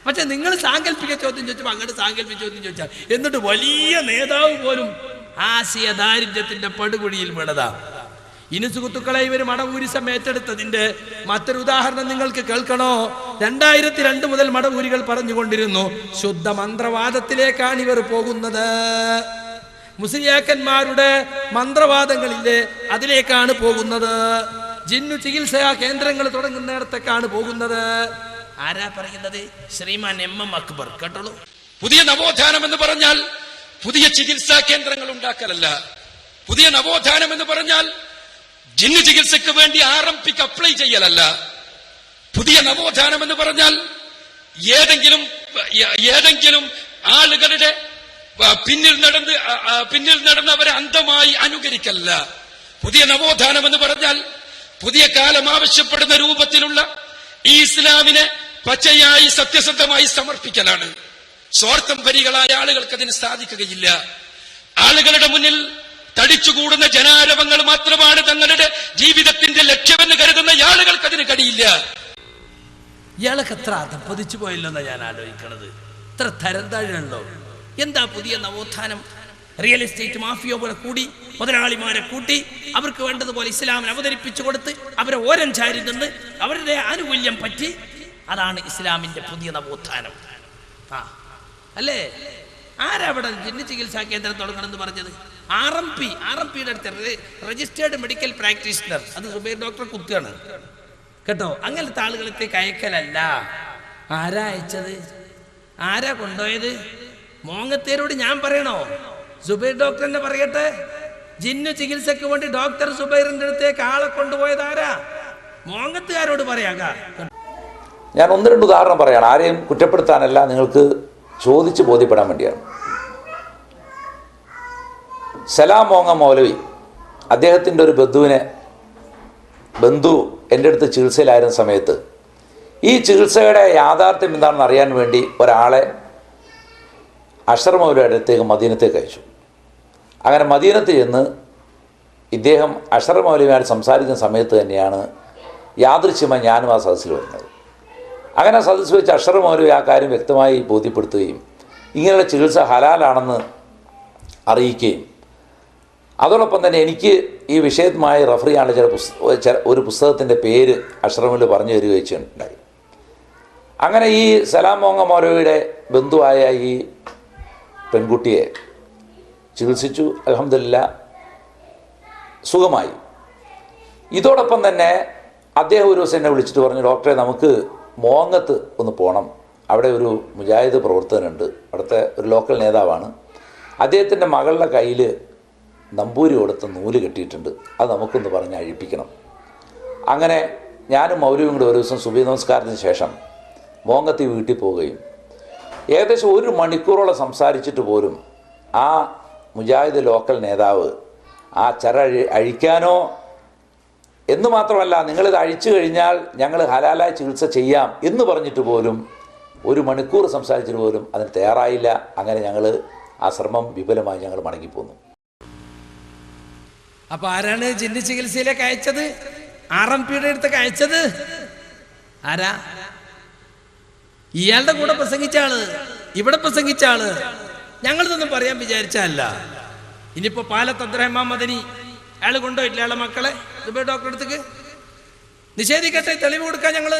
പക്ഷെ നിങ്ങൾ സാങ്കല്പിക ചോദ്യം ചോദിച്ചപ്പോൾ അങ്ങോട്ട് സാങ്കല്പിക ചോദ്യം ചോദിച്ചാൽ എന്നിട്ട് വലിയ നേതാവ് പോലും ആശയ ദാരിദ്ര്യത്തിന്റെ പടുകുഴിയിൽ വീണതാ. ഇനി സുഹൃത്തുക്കളെ, ഇവർ മടവൂരിസം ഏറ്റെടുത്തതിന്റെ മറ്റൊരു ഉദാഹരണം നിങ്ങൾക്ക് കേൾക്കണോ? 2002 മുതൽ മടവൂരികൾ പറഞ്ഞുകൊണ്ടിരുന്നു ശുദ്ധ മന്ത്രവാദത്തിലേക്കാണ് ഇവർ പോകുന്നത്. മുസ്ലിയാക്കന്മാരുടെ മന്ത്രവാദങ്ങളില്ലേ, അതിലേക്കാണ് പോകുന്നത്. ജിന്നു ചികിത്സാ കേന്ദ്രങ്ങൾ തുടങ്ങുന്നിടത്തേക്കാണ് പോകുന്നത്. ആരാ പറയുന്നത്? ശ്രീമാൻ MM അക്ബർ. കേട്ടോളൂ. പുതിയ നവോത്ഥാനം എന്ന് പറഞ്ഞാൽ പുതിയ ചികിത്സാ കേന്ദ്രങ്ങൾ ഉണ്ടാക്കലല്ല. പുതിയ നവോത്ഥാനം എന്ന് പറഞ്ഞാൽ ജിന്നു ചികിത്സയ്ക്ക് വേണ്ടി RMPക്ക് അപ്ലൈ ചെയ്യലല്ല. പുതിയ നവോത്ഥാനം എന്ന് പറഞ്ഞാൽ ഏതെങ്കിലും ആളുകളുടെ പിന്നിൽ നടന്ന് അവരെ അന്ധമായി അനുകരിക്കല്ല. പുതിയ നവോത്ഥാനം എന്ന് പറഞ്ഞാൽ പുതിയ കാലം ആവശ്യപ്പെടുന്ന രൂപത്തിലുള്ള ഈ ഇസ്ലാമിനെ പച്ചയായി സത്യസന്ധമായി സമർപ്പിക്കലാണ്. സ്വാർത്ഥം പരികളായ ആളുകൾക്ക് അതിന് സാധിക്കുകയില്ല. ആളുകളുടെ മുന്നിൽ തടിച്ചുകൂടുന്ന ജനാരവങ്ങൾ മാത്രമാണ് തങ്ങളുടെ ജീവിതത്തിന്റെ ലക്ഷ്യമെന്ന് കരുതുന്ന ആളുകൾക്ക് അതിന് കഴിയില്ല. ഇയാളൊക്കെ എത്ര അധപ്പതിച്ചു പോയല്ലോന്നാ ഞാൻ ആലോചിക്കണത്. ഇത്ര തരംതാഴല്ലോ. എന്താ പുതിയ നവോത്ഥാനം? റിയൽ എസ്റ്റേറ്റ് മാഫിയ പോലെ കൂടി മുതലാളിമാരെ കൂട്ടി അവർക്ക് വേണ്ടതുപോലെ ഇസ്ലാമിനെ അവതരിപ്പിച്ചു കൊടുത്ത് അവരെ ഓരം ചാരി നിന്ന് അവരുടെ ആനുകൂല്യം പറ്റി, അതാണ് ഇസ്ലാമിന്റെ പുതിയ നവോത്ഥാനം. അല്ലേ? ആരാ അവിടെ ജിന്നു ചികിത്സാ കേന്ദ്രം തുടങ്ങണമെന്ന് പറഞ്ഞത്? RMPയുടെ അടുത്ത് രജിസ്റ്റേർഡ് മെഡിക്കൽ പ്രാക്ടീഷണർ. അത് സുബൈർ ഡോക്ടർ കുത്തിയാണ് കേട്ടോ. അങ്ങനത്തെ ആളുകളത്തേക്ക് അയക്കലല്ല. ആരാ അയച്ചത്? ആരാ കൊണ്ടുപോയത്? മോങ്ങത്തേരോട് ഞാൻ പറയണോ? സുബൈർ ഡോക്ടർ തന്നെ പറയട്ടെ. ജിന്നു ചികിത്സക്ക് വേണ്ടി ഡോക്ടർ സുബൈറിന്റെ അടുത്തേക്ക് ആളെ കൊണ്ടുപോയത് ആരാ? മോങ്ങത്തുകാരോട് പറയാക. ഞാൻ 1-2 ഉദാഹരണം പറയാണ്. ആരെയും കുറ്റപ്പെടുത്താനല്ല, നിങ്ങൾക്ക് ചോദിച്ച് ബോധ്യപ്പെടാൻ വേണ്ടിയാണ്. സലാം മോങ്ങ മൗലവി, അദ്ദേഹത്തിൻ്റെ ഒരു ബന്ധു എൻ്റെ അടുത്ത് ചികിത്സയിലായിരുന്ന സമയത്ത് ഈ ചികിത്സയുടെ യാഥാർത്ഥ്യം എന്താണെന്ന് അറിയാൻ വേണ്ടി ഒരാളെ അഷ്റഫ് മൗലവിയുടെ അടുത്തേക്ക് മദീനത്തേക്ക് അയച്ചു. അങ്ങനെ മദീനത്ത് ചെന്ന് ഇദ്ദേഹം അഷ്റഫ് മൗലവിയുമായി സംസാരിക്കുന്ന സമയത്ത് തന്നെയാണ് യാദൃശ്യമായി ഞാനും ആ സദസ്സിൽ വരുന്നത്. അങ്ങനെ സദസ്സ് വെച്ച് അഷ്റഫ് മൗലവി ആ കാര്യം വ്യക്തമായി ബോധ്യപ്പെടുത്തുകയും ഇങ്ങനെയുള്ള ചികിത്സ ഹലാലാണെന്ന് അറിയിക്കുകയും അതോടൊപ്പം തന്നെ എനിക്ക് ഈ വിഷയവുമായി റഫർ ചെയ്യാനുള്ള ഒരു പുസ്തകത്തിൻ്റെ പേര് അഷ്റഫ് മൗലവി പറഞ്ഞു തരികയും ചെയ്യുന്നുണ്ടായി. അങ്ങനെ ഈ സലാം മോങ്ങ മൗലവിയുടെ ബന്ധുവായ ഈ പെൺകുട്ടിയെ ചികിത്സിച്ചു. അൽഹംദുലില്ലാഹ് സുഖമായി. ഇതോടൊപ്പം തന്നെ അദ്ദേഹം ഒരു ദിവസം എന്നെ വിളിച്ചിട്ട് പറഞ്ഞു, ഡോക്ടറെ നമുക്ക് മോങ്ങത്ത് ഒന്ന് പോകണം, അവിടെ ഒരു മുജാഹിദ് പ്രവർത്തകനുണ്ട്, അവിടുത്തെ ഒരു ലോക്കൽ നേതാവാണ്, അദ്ദേഹത്തിൻ്റെ മകളുടെ കയ്യിൽ നമ്പൂരി കൊടുത്ത നൂല് കെട്ടിയിട്ടുണ്ട്, അത് നമുക്കൊന്ന് പറഞ്ഞ് അഴിപ്പിക്കണം. അങ്ങനെ ഞാനും മൗലവിയും കൂടെ ഒരു ദിവസം സുബഹി നമസ്കാരത്തിന് ശേഷം മോങ്ങത്തി വീട്ടിൽ പോവുകയും ഏകദേശം 1 മണിക്കൂറോളം സംസാരിച്ചിട്ട് പോലും ആ മുജാഹിദ് ലോക്കൽ നേതാവ് ആ ചര അഴിക്കാനോ എന്ന് മാത്രമല്ല, നിങ്ങളിത് അഴിച്ചു കഴിഞ്ഞാൽ ഞങ്ങൾ ഹലാലായ ചികിത്സ ചെയ്യാം എന്ന് പറഞ്ഞിട്ട് പോലും 1 മണിക്കൂർ സംസാരിച്ചിട്ട് പോലും അതിന് തയ്യാറായില്ല. അങ്ങനെ ഞങ്ങൾ ആ ശ്രമം വിപുലമായി ഞങ്ങൾ മടങ്ങിപ്പോന്നു. അപ്പൊ ആരാണ് ജിന്നു ചികിത്സയിലേക്ക് അയച്ചത്? RMPയുടെ അടുത്തേക്ക് അയച്ചത് ആരാ? ഇയാളുടെ കൂടെ പ്രസംഗിച്ച ആള്, ഇവിടെ പ്രസംഗിച്ച ആള്. ഞങ്ങളിതൊന്നും പറയാൻ വിചാരിച്ചല്ല. ഇനിയിപ്പോ പാലത്ത് അബ്ദുറഹ്മാൻ മദനി അയാൾ കൊണ്ടുപോയിട്ടില്ല അയാളെ മക്കളെ സുബൈർ ഡോക്ടറെ അടുത്തേക്ക്? നിഷേധിക്കട്ടെ, തെളിവ് കൊടുക്കാൻ ഞങ്ങള്.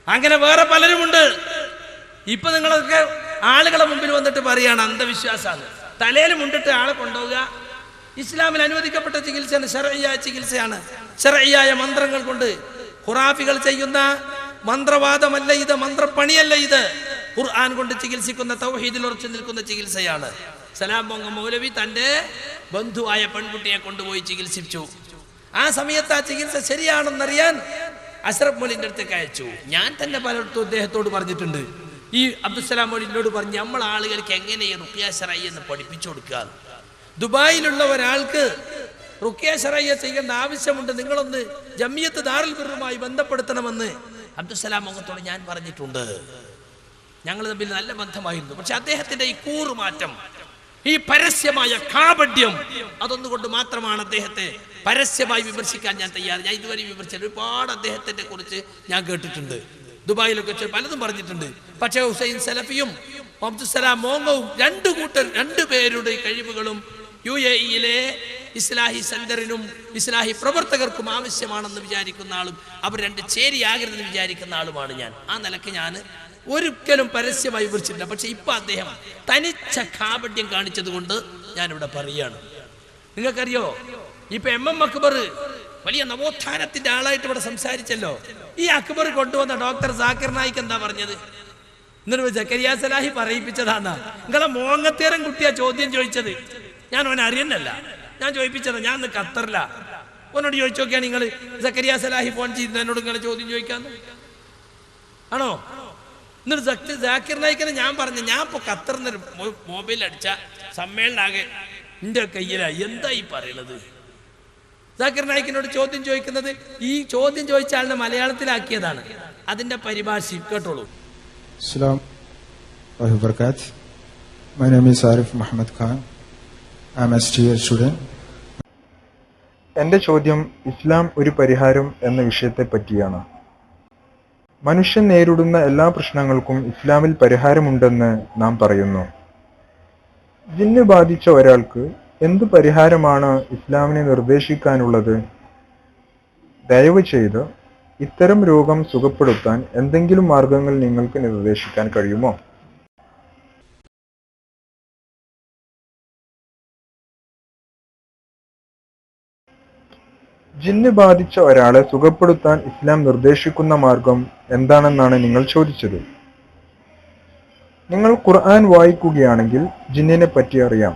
അങ്ങനെ വേറെ പലരുമുണ്ട്. ഇപ്പൊ നിങ്ങളൊക്കെ ആളുകളെ മുമ്പിൽ വന്നിട്ട് പറയാണ് അന്ധവിശ്വാസമാണ്. തലയിൽ മുണ്ടിട്ട് ആളെ കൊണ്ടുപോവുക. ഇസ്ലാമിൽ അനുവദിക്കപ്പെട്ട ചികിത്സയാണ്, ശർഈയായ ചികിത്സയാണ്. ശർഈയായ മന്ത്രങ്ങൾ കൊണ്ട്. ഖുറാഫികൾ ചെയ്യുന്ന മന്ത്രവാദമല്ല ഇത്, മന്ത്രപ്പണിയല്ല ഇത്. ഖുർആൻ കൊണ്ട് ചികിത്സിക്കുന്ന, തൗഹീദിൽ ഉറച്ചു നിൽക്കുന്ന ചികിത്സയാണ്. സലാം മോങ്ങ മൗലവി തൻ്റെ ബന്ധുവായ പെൺകുട്ടിയെ കൊണ്ടുപോയി ചികിത്സിച്ചു. ആ സമയത്ത് ആ ചികിത്സ ശരിയാണെന്നറിയാൻ അഷ്റഫ് മൗലവിന്റെ അടുത്തേക്ക് അയച്ചു. ഞാൻ തന്നെ പലയിടത്തും അദ്ദേഹത്തോട് പറഞ്ഞിട്ടുണ്ട്. ഈ അബ്ദുസ്സലാം മൗലവിനോട് പറഞ്ഞ് നമ്മൾ ആളുകൾക്ക് എങ്ങനെ ഈ റുഖ്യ ശർഈ എന്ന് പഠിപ്പിച്ചു കൊടുക്കുക. ദുബായിലുള്ള ഒരാൾക്ക് റുഖ്യ ശർഈ ചെയ്യേണ്ട ആവശ്യമുണ്ട്, നിങ്ങളൊന്ന് ജമിയത്ത് ദാറുൽ ബിറുമായി ബന്ധപ്പെടുത്തണമെന്ന് അബ്ദുസ്സലാം മോങ്ങത്തോട് ഞാൻ പറഞ്ഞിട്ടുണ്ട്. ഞങ്ങൾ തമ്മിൽ നല്ല ബന്ധമായിരുന്നു. പക്ഷെ അദ്ദേഹത്തിന്റെ ഈ കൂറുമാറ്റം, ഈ പരസ്യമായ കാപഢ്യം, അതൊന്നുകൊണ്ട് മാത്രമാണ് അദ്ദേഹത്തെ പരസ്യമായി വിമർശിക്കാൻ ഞാൻ തയ്യാറ്. ഞാൻ ഇതുവരെ വിമർശിച്ച ഒരുപാട് അദ്ദേഹത്തെ കുറിച്ച് ഞാൻ കേട്ടിട്ടുണ്ട്. ദുബായിലൊക്കെ വെച്ച് പലതും പറഞ്ഞിട്ടുണ്ട്. പക്ഷേ ഹുസൈൻ സലഫിയും അബ്ദുസലാം മോങ്ങവും രണ്ടുപേരുടെ കഴിവുകളും UAE-യിലെ ഇസ്ലാഹി സെന്ററിനും ഇസ്ലാഹി പ്രവർത്തകർക്കും ആവശ്യമാണെന്ന് വിചാരിക്കുന്ന ആളും അവർ രണ്ട് ചേരിയാകരുതെന്ന് വിചാരിക്കുന്ന ആളുമാണ് ഞാൻ. ആ നിലയ്ക്ക് ഞാൻ ഒരിക്കലും പരസ്യമായി വിളിച്ചിട്ടില്ല. പക്ഷെ ഇപ്പൊ അദ്ദേഹം തനിച്ച കാപട്യം കാണിച്ചത് കൊണ്ട് ഞാനിവിടെ പറയുകയാണ്. നിങ്ങൾക്കറിയോ, ഇപ്പൊ MM അക്ബർ വലിയ നവോത്ഥാനത്തിന്റെ ആളായിട്ട് ഇവിടെ സംസാരിച്ചല്ലോ. ഈ അക്ബർ കൊണ്ടുവന്ന ഡോക്ടർ സാക്കിർ നായിക്ക് എന്താ പറഞ്ഞത്? എന്നിട്ട് സക്കരിയ സലാഹി പറയിപ്പിച്ചതാന്നാ. നിങ്ങളെ മോങ്ങത്തേരം കുട്ടിയാ ചോദ്യം ചോദിച്ചത്. ഞാൻ അവനെ അറിയുന്നല്ല, ഞാൻ ചോദിപ്പിച്ചത്. ഞാൻ ഇന്ന് ഖത്തറില. ഓനോട് ചോദിച്ചു നോക്കിയാണ് നിങ്ങൾ സക്കരിയ സലാഹി ഫോൺ ചെയ്ത് എന്നോട് നിങ്ങളെ ചോദ്യം ചോദിക്കാന്ന് ആണോ? എന്നിട്ട് സാക്കിർ നായിക്കിനെ ഞാൻ പറഞ്ഞു, ഞാൻ ഇപ്പൊ ഖത്തറിന്നൊരു മൊബൈൽ അടിച്ച സമ്മേളനാകെ എൻ്റെ കയ്യിലായി. എന്താ ഈ പറയണത്? സാക്കിർ നായിക്കിനോട് ചോദ്യം ചോദിക്കുന്നത് ഈ ചോദ്യം ചോദിച്ച ആളിനെ മലയാളത്തിലാക്കിയതാണ്. അതിന്റെ പരിഭാഷ കേട്ടോളൂ. Assalamu alaikum wabarakatuh. My name is Arif Muhammad Khan. I am a student. എൻ്റെ ചോദ്യം ഇസ്ലാം ഒരു പരിഹാരം എന്ന വിഷയത്തെ പറ്റിയാണ്. മനുഷ്യൻ നേരിടുന്ന എല്ലാ പ്രശ്നങ്ങൾക്കും ഇസ്ലാമിൽ പരിഹാരമുണ്ടെന്ന് നാം പറയുന്നു. ജിന്ന് ബാധിച്ച ഒരാൾക്ക് എന്ത് പരിഹാരമാണ് ഇസ്ലാമിനെ നിർദ്ദേശിക്കാനുള്ളത്? ദയവ് ചെയ്ത് ഇത്തരം രോഗം സുഖപ്പെടുത്താൻ എന്തെങ്കിലും മാർഗങ്ങൾ നിങ്ങൾക്ക് നിർദ്ദേശിക്കാൻ കഴിയുമോ? ജിന്ന് ബാധിച്ച ഒരാളെ സുഖപ്പെടുത്താൻ ഇസ്ലാം നിർദ്ദേശിക്കുന്ന മാർഗം എന്താണെന്നാണ് നിങ്ങൾ ചോദിച്ചത്. നിങ്ങൾ ഖുർആൻ വായിക്കുകയാണെങ്കിൽ ജിന്നിനെ പറ്റി അറിയാം.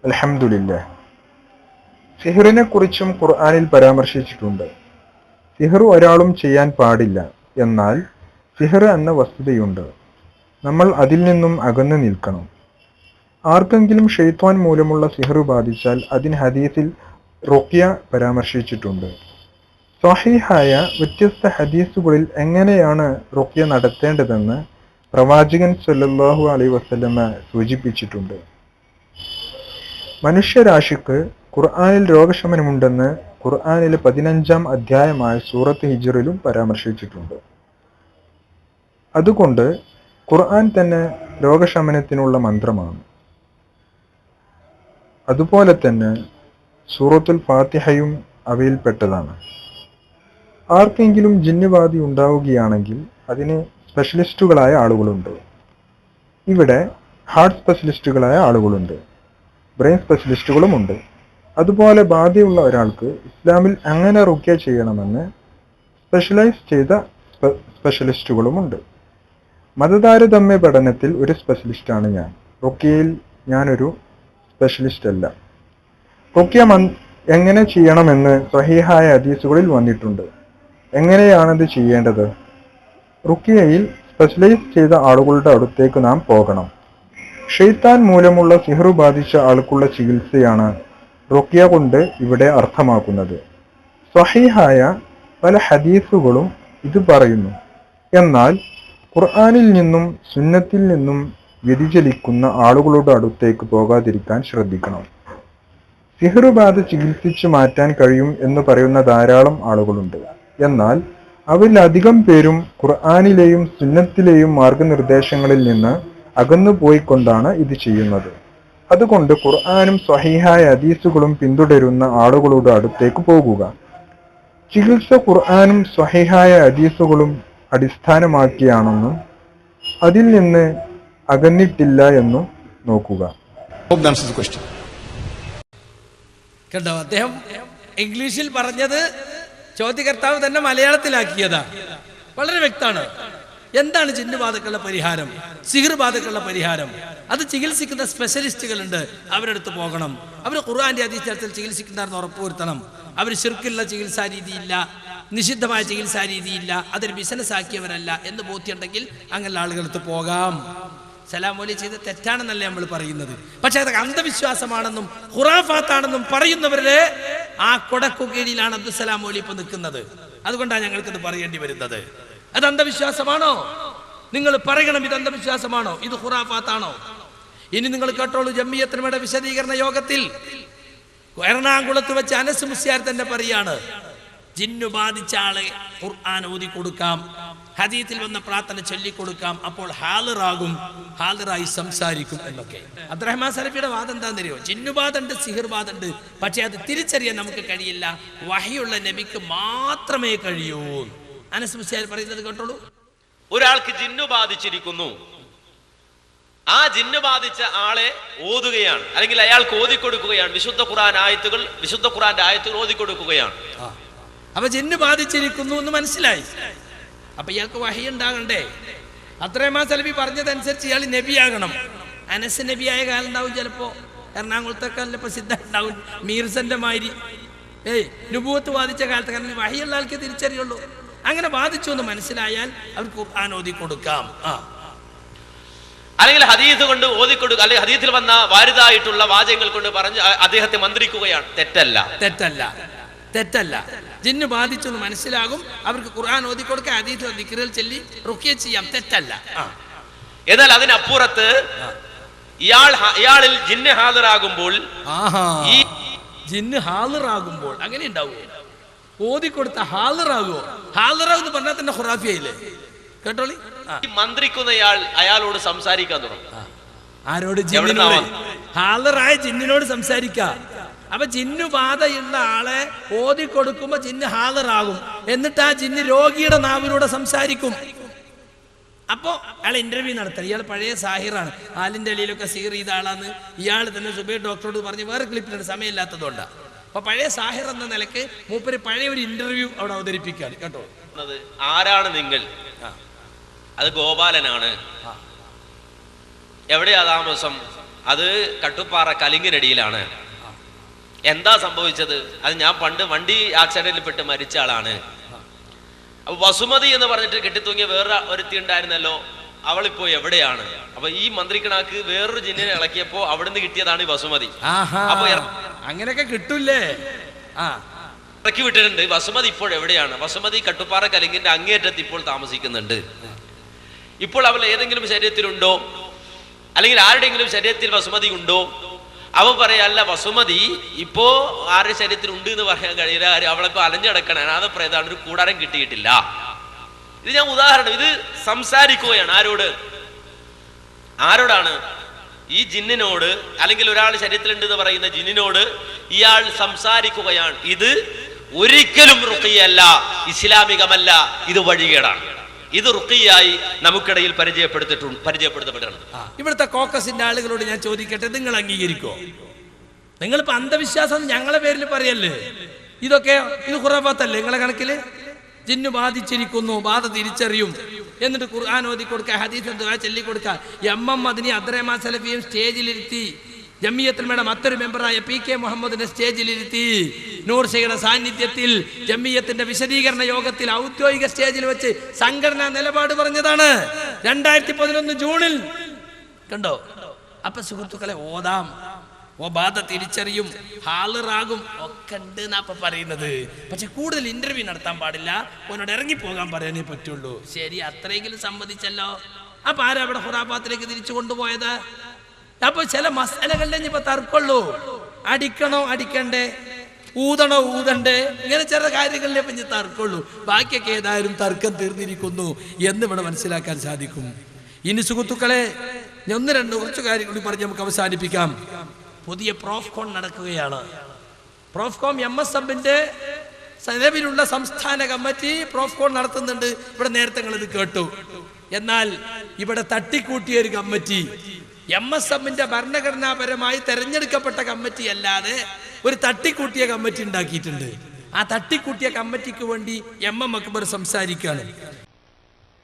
അൽഹംദുലില്ലാഹ്. സിഹറിനെ കുറിച്ചും ഖുർആനിൽ പരാമർശിച്ചിട്ടുണ്ട്. സിഹർ ഒരാളും ചെയ്യാൻ പാടില്ല. എന്നാൽ സിഹർ എന്ന വസ്തുതയുണ്ട്. നമ്മൾ അതിൽ നിന്നും അകന്നു നിൽക്കണം. ആർക്കെങ്കിലും ഷെയ്ത്വാൻ മൂലമുള്ള സിഹർ ബാധിച്ചാൽ അതിന് ഹദീസിൽ റുഖ്യ പരാമർശിച്ചിട്ടുണ്ട്. സ്വഹീഹായ വ്യത്യസ്ത ഹദീസുകളിൽ എങ്ങനെയാണ് റുഖ്യ നടത്തേണ്ടതെന്ന് പ്രവാചകൻ സല്ലല്ലാഹു അലൈഹി വസല്ലമ സൂചിപ്പിച്ചിട്ടുണ്ട്. മനുഷ്യരാശിക്ക് ഖുർആനിൽ രോഗശമനമുണ്ടെന്ന് ഖുർആനിലെ 15-ാം അധ്യായമായ സൂറത്ത് ഹിജ്റിലും പരാമർശിച്ചിട്ടുണ്ട്. അതുകൊണ്ട് ഖുർആൻ തന്നെ രോഗശമനത്തിനുള്ള മന്ത്രമാണ്. അതുപോലെ തന്നെ സൂറത്തുൽ ഫാത്തിഹയും അവയിൽപ്പെട്ടതാണ്. ആർക്കെങ്കിലും ജിന്നുബാധ ഉണ്ടാവുകയാണെങ്കിൽ അതിന് സ്പെഷ്യലിസ്റ്റുകളായ ആളുകളുണ്ട്. ഇവിടെ ഹാർട്ട് സ്പെഷ്യലിസ്റ്റുകളായ ആളുകളുണ്ട്, ബ്രെയിൻ സ്പെഷ്യലിസ്റ്റുകളുമുണ്ട്. അതുപോലെ ബാധയുള്ള ഒരാൾക്ക് ഇസ്ലാമിൽ എങ്ങനെ റുഖ്യ ചെയ്യണമെന്ന് സ്പെഷ്യലൈസ് ചെയ്ത സ്പെഷ്യലിസ്റ്റുകളുമുണ്ട്. മതതാരതമ്യ പഠനത്തിൽ ഒരു സ്പെഷ്യലിസ്റ്റാണ് ഞാൻ. റുഖ്യയിൽ ഞാനൊരു സ്പെഷ്യലിസ്റ്റ് അല്ല. റുഖ്യ എങ്ങനെ ചെയ്യണമെന്ന് സ്വഹീഹായ ഹദീസുകളിൽ വന്നിട്ടുണ്ട്. എങ്ങനെയാണത് ചെയ്യേണ്ടത്? റുഖ്യയിൽ സ്പെഷ്യലൈസ് ചെയ്ത ആളുകളുടെ അടുത്തേക്ക് നാം പോകണം. ഷെയ്ത്താൻ മൂലമുള്ള സിഹർ ബാധിച്ച ആൾക്കുള്ള ചികിത്സയാണ് റുഖ്യ കൊണ്ട് ഇവിടെ അർത്ഥമാക്കുന്നത്. സ്വഹീഹായ പല ഹദീസുകളും ഇത് പറയുന്നു. എന്നാൽ ഖുർആനിൽ നിന്നും സുന്നത്തിൽ നിന്നും വ്യതിചലിക്കുന്ന ആളുകളുടെ അടുത്തേക്ക് പോകാതിരിക്കാൻ ശ്രദ്ധിക്കണം. സിഹർ ബാധ ചികിത്സിച്ചു മാറ്റാൻ കഴിയും എന്ന് പറയുന്ന ധാരാളം ആളുകളുണ്ട്. എന്നാൽ അവരിലധികം പേരും ഖുർആനിലെയും സുന്നത്തിലെയും മാർഗനിർദ്ദേശങ്ങളിൽ നിന്ന് അകന്നു പോയിക്കൊണ്ടാണ് ഇത് ചെയ്യുന്നത്. അതുകൊണ്ട് ഖുർആനും സ്വഹീഹായ ഹദീസുകളും പിന്തുടരുന്ന ആളുകളുടെ അടുത്തേക്ക് പോകുക. ചികിത്സ ഖുർആനും സ്വഹീഹായ ഹദീസുകളും അടിസ്ഥാനമാക്കിയാണെന്നും അതിൽ നിന്ന് അകന്നിട്ടില്ല എന്നും നോക്കുക. കേട്ടോ, അദ്ദേഹം ഇംഗ്ലീഷിൽ പറഞ്ഞത് ചോദ്യകർത്താവ് തന്നെ മലയാളത്തിലാക്കിയതാ. വളരെ വ്യക്തമാണ്. എന്താണ് ജിന്നുബാധക്കുള്ള പരിഹാരം, സിഹിർ ബാധക്കുള്ള പരിഹാരം? അത് ചികിത്സിക്കുന്ന സ്പെഷ്യലിസ്റ്റുകളുണ്ട്, അവരടുത്ത് പോകണം. അവർ ഖുർആന്റെ ഹദീസിൽ ചികിത്സിക്കുന്നതെന്ന് ഉറപ്പുവരുത്തണം. അവർ ശിർക്കുള്ള ചികിത്സാ രീതിയില്ല, നിഷിദ്ധമായ ചികിത്സാ രീതിയില്ല, അതൊരു ബിസിനസ് ആക്കിയവരല്ല എന്ന് ബോധ്യമുണ്ടെങ്കിൽ അങ്ങനെയുള്ള ആളുകളടുത്ത് പോകാം. സലാമോലി ചെയ്ത് തെറ്റാണെന്നല്ല നമ്മൾ പറയുന്നത്. പക്ഷെ അതൊക്കെ അന്ധവിശ്വാസമാണെന്നും ഖുറാഫാത്താണെന്നും പറയുന്നവരുടെ ആ കൊടക്കു കീഴിലാണ് അബ്ദുസലാം മോലി ഇപ്പൊ നിൽക്കുന്നത്. അതുകൊണ്ടാണ് ഞങ്ങൾക്കിത് പറയേണ്ടി വരുന്നത്. അത് അന്ധവിശ്വാസമാണോ? നിങ്ങൾ പറയണം, ഇത് അന്ധവിശ്വാസമാണോ, ഇത് ഖുറാഫാത്താണോ? ഇനി നിങ്ങൾ കേട്ടോളൂ. ജമിയത്തുലമയുടെ വിശദീകരണ യോഗത്തിൽ എറണാകുളത്ത് വെച്ച് അനസ് മുസ്ലിയാർ തന്നെ പറയാണ്, ജിന്നു ബാധിച്ച ആളെ ഖുർആൻ ഓതി കൊടുക്കാം, ഹദീത്തിൽ വന്ന പ്രാർത്ഥന ചൊല്ലിക്കൊടുക്കാം, അപ്പോൾ ഹാളിറാകും, ഹാളിറായി സംസാരിക്കും എന്നൊക്കെ. അബ്ദുറഹ്മാൻ സലഫിയുടെ വാദം എന്താണെന്നറിയോ? ജിന്നുബാധുണ്ട്, സിഹിർബാധുണ്ട്, പക്ഷെ അത് തിരിച്ചറിയാൻ നമുക്ക് കഴിയില്ല, വഹിയുള്ള നബിക്ക് മാത്രമേ കഴിയൂ. അനസ് മുസ്ലിയാർ പറയുന്നത് കേട്ടോളൂ. ഒരാൾക്ക് ജിന്നു ബാധിച്ചിരിക്കുന്നു, ആ ജിന്നു ബാധിച്ച ആളെ ഓതുകയാണ്, അല്ലെങ്കിൽ അയാൾക്ക് ഓതിക്കൊടുക്കുകയാണ്, വിശുദ്ധ ഖുർആന്റെ ആയത്തുകൾ ഓതിക്കൊടുക്കുകയാണ്. അപ്പൊ ജിന്നു ബാധിച്ചിരിക്കുന്നു എന്ന് മനസ്സിലായി. അപ്പൊ ഇയാൾക്ക് വഹി ഉണ്ടാകണ്ടേ? അബ്ദുറഹ്മാൻ സലഫി പറഞ്ഞതനുസരിച്ച് ഇയാൾ നബിയാകണം. അനസ് നബിയായ കാലം ഉണ്ടാവും, ചിലപ്പോ എറണാകുളത്തൊക്കെ നല്ല പ്രസിദ്ധ ഉണ്ടാവും, മീർസന്റെ മാതിരി. നുബുവത്ത് ബാധിച്ച കാലത്ത്, കാരണം വഹിയുള്ള ആൾക്ക് തിരിച്ചറിയുള്ളൂ. അങ്ങനെ ബാധിച്ചു എന്ന് മനസ്സിലായാൽ അവർക്ക് ഖുർആൻ ഓതി കൊടുക്കാം. അല്ലെങ്കിൽ ഹദീസ് കൊണ്ട് ഓതിക്കൊടുക്കുക, അല്ലെങ്കിൽ ഹദീസിൽ വന്ന വാരിദായിട്ടുള്ള വാചകങ്ങൾ കൊണ്ട് പറഞ്ഞ് അദ്ദേഹത്തെ മന്ത്രിക്കുകയാണ്. തെറ്റല്ല. ജിന്നു ബാധിച്ചു എന്ന് മനസ്സിലാകും, അവർക്ക് ഖുർആൻ ഓതി കൊടുക്കുക, ഹദീസ് ദിക്റുകൾ ചൊല്ലി റുഖ്യ ചെയ്യാം, തെറ്റല്ല. എന്നാൽ അതിനപ്പുറത്ത് ഇയാളിൽ ജിന്ന് ഹാദിറാകുമ്പോൾ, ഈ ജിന്ന് ഹാദിറാകുമ്പോൾ അങ്ങനെ ഉണ്ടാവുമോ? ഓതിക്കൊടുത്ത ഹാളിറാകുമോ? ഹാളിറാകുമെന്ന് പറഞ്ഞാൽ തന്നെ ഖുറാഫിയയില്ലേ? കേട്ടോളി. മന്ത്രിക്കുന്ന അയാളോട് സംസാരിക്കാൻ തുടങ്ങും. ആരോട്? ജിന്നിനോട്. ഹാളിറായ ജിന്നിനോട് സംസാരിക്കാം. അപ്പൊ ജിന്നു ബാധയുള്ള ആളെ ഓതി കൊടുക്കുമ്പോ ജിന്ന് ഹാളിറാകും, എന്നിട്ട് ആ ജിന്ന് രോഗിയുടെ നാവിലൂടെ സംസാരിക്കും. അപ്പോ അയാൾ ഇന്റർവ്യൂ നടത്തണം. ഇയാൾ പഴയ സാഹിറാണ്, ആലിന്റെ അലിയിലൊക്കെ സീർ ചെയ്ത ആളാന്ന് ഇയാൾ തന്നെ സുബൈർ ഡോക്ടറോട് പറഞ്ഞ് വേറെ ക്ലിപ്പിലാണ്, സമയമില്ലാത്തതുകൊണ്ടാണ്. അപ്പൊ പഴയ സാഹിർ എന്ന നിലക്ക് മൂപ്പര് പഴയ ഒരു ഇന്റർവ്യൂ അവിടെ അവതരിപ്പിക്കുകയാണ്. കേട്ടോ, ആരാണ് നിങ്ങൾ? അത് ഗോപാലനാണ്. എവിടെയാ താമസം? അത് കട്ടുപ്പാറ കലിങ്ങിനടിയിലാണ്. എന്താ സംഭവിച്ചത്? അത് ഞാൻ പണ്ട് വണ്ടി ആക്സിഡന്റിൽ പെട്ട് മരിച്ച ആളാണ്. അപ്പൊ വസുമതി എന്ന് പറഞ്ഞിട്ട് കെട്ടിത്തൂങ്ങിയ വേറെ ഒരുത്തി ഉണ്ടായിരുന്നല്ലോ, അവളിപ്പോ എവിടെയാണ്? അപ്പൊ ഈ മന്ത്രിക്കണാക്ക് വേറൊരു ജിന്നിനെ ഇളക്കിയപ്പോ അവിടുന്ന് കിട്ടിയതാണ് ഈ വസുമതി. അപ്പൊ അങ്ങനെയൊക്കെ കിട്ടൂല്ലേ? ഇറക്കി വിട്ടിട്ടുണ്ട്. വസുമതി ഇപ്പോൾ എവിടെയാണ്? വസുമതി കട്ടുപ്പാറ കലിങ്ങിന്റെ അങ്ങേറ്റത്ത് ഇപ്പോൾ താമസിക്കുന്നുണ്ട്. ഇപ്പോൾ അവൾ ഏതെങ്കിലും ശരീരത്തിലുണ്ടോ, അല്ലെങ്കിൽ ആരുടെയെങ്കിലും ശരീരത്തിൽ വസുമതി ഉണ്ടോ? അവൻ പറയല്ല, വസുമതി ഇപ്പോ ആരുടെ ശരീരത്തിൽ ഉണ്ട് എന്ന് പറയാൻ കഴിയില്ല, അവളൊക്കെ അലഞ്ഞടക്കണ അനാഥപ്രേതാണ്, ഒരു കൂടാരം കിട്ടിയിട്ടില്ല. ഇത് ഞാൻ ഉദാഹരണം, ഇത് സംസാരിക്കുകയാണ്. ആരോടാണ്? ഈ ജിന്നിനോട്, അല്ലെങ്കിൽ ഒരാൾ ശരീരത്തിലുണ്ട് എന്ന് പറയുന്ന ജിന്നിനോട് ഇയാൾ സംസാരിക്കുകയാണ്. ഇത് ഒരിക്കലും റുഖിയല്ല, ഇസ്ലാമികമല്ല, ഇത് വഴികേടാണ്. ഇത് റുഖിയായി നമുക്കിടയിൽ പരിചയപ്പെടുത്തപ്പെടണം. ഇവിടുത്തെ കോക്കസിന്റെ ആളുകളോട് ഞാൻ ചോദിക്കട്ടെ, നിങ്ങൾ അംഗീകരിക്കോ? നിങ്ങളിപ്പോ അന്ധവിശ്വാസം ഞങ്ങളെ പേരിൽ പറയല്ലേ? ഇത് ഖുറാഫാത്തല്ലേ നിങ്ങളെ കണക്കില്? ജിന്നു ബാധിച്ചിരിക്കുന്നു, ബാധ തിരിച്ചറിയും, എന്നിട്ട് ഖുർആൻ ഓതി കൊടുക്കുക, ഹദീസ് ദുആ ചൊല്ലി കൊടുക്കുക. എം മദനി അബ്ദുറഹ്മാൻ സലഫിയും സ്റ്റേജിലിരുത്തി, ജമിയത്തുൽമയുടെ മറ്റൊരു മെമ്പറായ PK മുഹമ്മദിനെ സ്റ്റേജിലിരുത്തി, നൂർ ഷെയ്ഖിയുടെ സാന്നിധ്യത്തിൽ ജമിയത്തിന്റെ വിശദീകരണ യോഗത്തിൽ ഔദ്യോഗിക സ്റ്റേജിൽ വെച്ച് സംഘടനാ നിലപാട് പറഞ്ഞതാണ് 2011 ജൂണിൽ. കണ്ടോ? അപ്പൊ സുഹൃത്തുക്കളെ, ഓതാം, ബാധ തിരിച്ചറിയും, ഹാളിറാകും, ഒക്കെ ഉണ്ട് എന്നാ പറയുന്നത്. പക്ഷെ കൂടുതൽ ഇന്റർവ്യൂ നടത്താൻ പാടില്ല, ഓനോട് ഇറങ്ങിപ്പോകാൻ പറയാനേ പറ്റുള്ളൂ. ശരി, അത്രയെങ്കിലും സമ്മതിച്ചല്ലോ. അപ്പൊ ആരാ അവിടെ ഖുറാഫാത്തിലേക്ക് തിരിച്ചു കൊണ്ടുപോയത്? അപ്പൊ ചില മസാലകളിലെ ഇപ്പൊ തർക്കമുള്ളൂ. അടിക്കണോ അടിക്കണ്ടേ, ഊതണോ ഊതണ്ടേ, ഇങ്ങനെ ചില കാര്യങ്ങളിലെ പിന്നെ തർക്കമുള്ളൂ. ബാക്കിയൊക്കെ ഏതായാലും തർക്കം തീർന്നിരിക്കുന്നു എന്ന് ഇവിടെ മനസ്സിലാക്കാൻ സാധിക്കും. ഇനി സുഹൃത്തുക്കളെ, കുറച്ച് കാര്യം കൂടി പറഞ്ഞ് നമുക്ക് അവസാനിപ്പിക്കാം. പുതിയ പ്രോഫ്കോൺ നടക്കുകയാണ്. പ്രോഫ്കോം MSFന്റെ നിലവിലുള്ള സംസ്ഥാന കമ്മിറ്റി പ്രോഫ്കോൺ നടത്തുന്നുണ്ട്. ഇവിടെ നേരത്തെ നിങ്ങൾ ഇത് കേട്ടു. എന്നാൽ ഇവിടെ തട്ടിക്കൂട്ടിയ ഒരു കമ്മിറ്റി, MSFന്റെ ഭരണഘടനാപരമായി തെരഞ്ഞെടുക്കപ്പെട്ട കമ്മിറ്റി അല്ലാതെ ഒരു തട്ടിക്കൂട്ടിയ കമ്മിറ്റി ഉണ്ടാക്കിയിട്ടുണ്ട്. ആ തട്ടിക്കൂട്ടിയ കമ്മിറ്റിക്ക് വേണ്ടി MM അക്ബർ സംസാരിക്കുകയാണ്.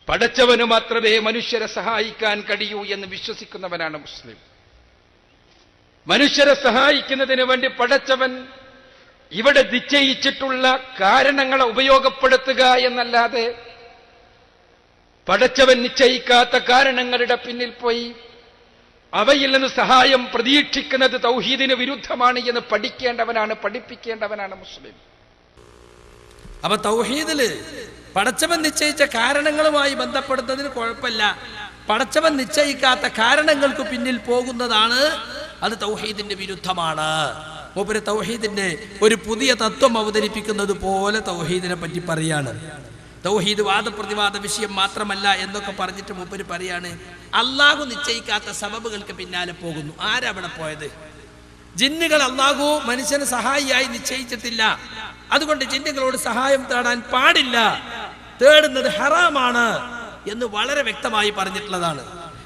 പടച്ചവന് മാത്രമേ മനുഷ്യരെ സഹായിക്കാൻ കഴിയൂ എന്ന് വിശ്വസിക്കുന്നവനാണ് മുസ്ലിം. മനുഷ്യരെ സഹായിക്കുന്നതിന് വേണ്ടി പടച്ചവൻ ഇവിടെ നിശ്ചയിച്ചിട്ടുള്ള കാരണങ്ങളെ ഉപയോഗപ്പെടുത്തുക എന്നല്ലാതെ പടച്ചവൻ നിശ്ചയിക്കാത്ത കാരണങ്ങളുടെ പിന്നിൽ പോയി അവയിൽ നിന്ന് സഹായം പ്രതീക്ഷിക്കുന്നത് തൗഹീദിന് വിരുദ്ധമാണ് എന്ന് പഠിപ്പിക്കേണ്ടവനാണ് മുസ്ലിം. അപ്പൊ തൗഹീദില് പടച്ചവൻ നിശ്ചയിച്ച കാരണങ്ങളുമായി ബന്ധപ്പെടുന്നതിന് കുഴപ്പമില്ല. പടച്ചവൻ നിശ്ചയിക്കാത്ത കാരണങ്ങൾക്ക് പിന്നിൽ പോകുന്നതാണ്, അത് തൗഹീദിന്റെ വിരുദ്ധമാണ്. മൂപ്പര് തൗഹീദിന്റെ ഒരു പുതിയ തത്വം അവതരിപ്പിക്കുന്നത് പോലെ തൗഹീദിനെ പറ്റി പറയാണ്. തൗഹീദ് വാദപ്രതിവാദ വിഷയം മാത്രമല്ല എന്നൊക്കെ പറഞ്ഞിട്ട് മൂപ്പര് പറയാണ്, അള്ളാഹു നിശ്ചയിക്കാത്ത സബബുകൾക്ക് പിന്നാലെ പോകുന്നു. ആരാ അവിടെ പോയത്? ജിന്നുകൾ അള്ളാഹു മനുഷ്യന് സഹായിയായി നിശ്ചയിച്ചിട്ടില്ല. അതുകൊണ്ട് ജിന്നുകളോട് സഹായം തേടാൻ പാടില്ല, തേടുന്നത് ഹറാമാണ് എന്ന് വളരെ വ്യക്തമായി പറഞ്ഞിട്ടുള്ളതാണ്.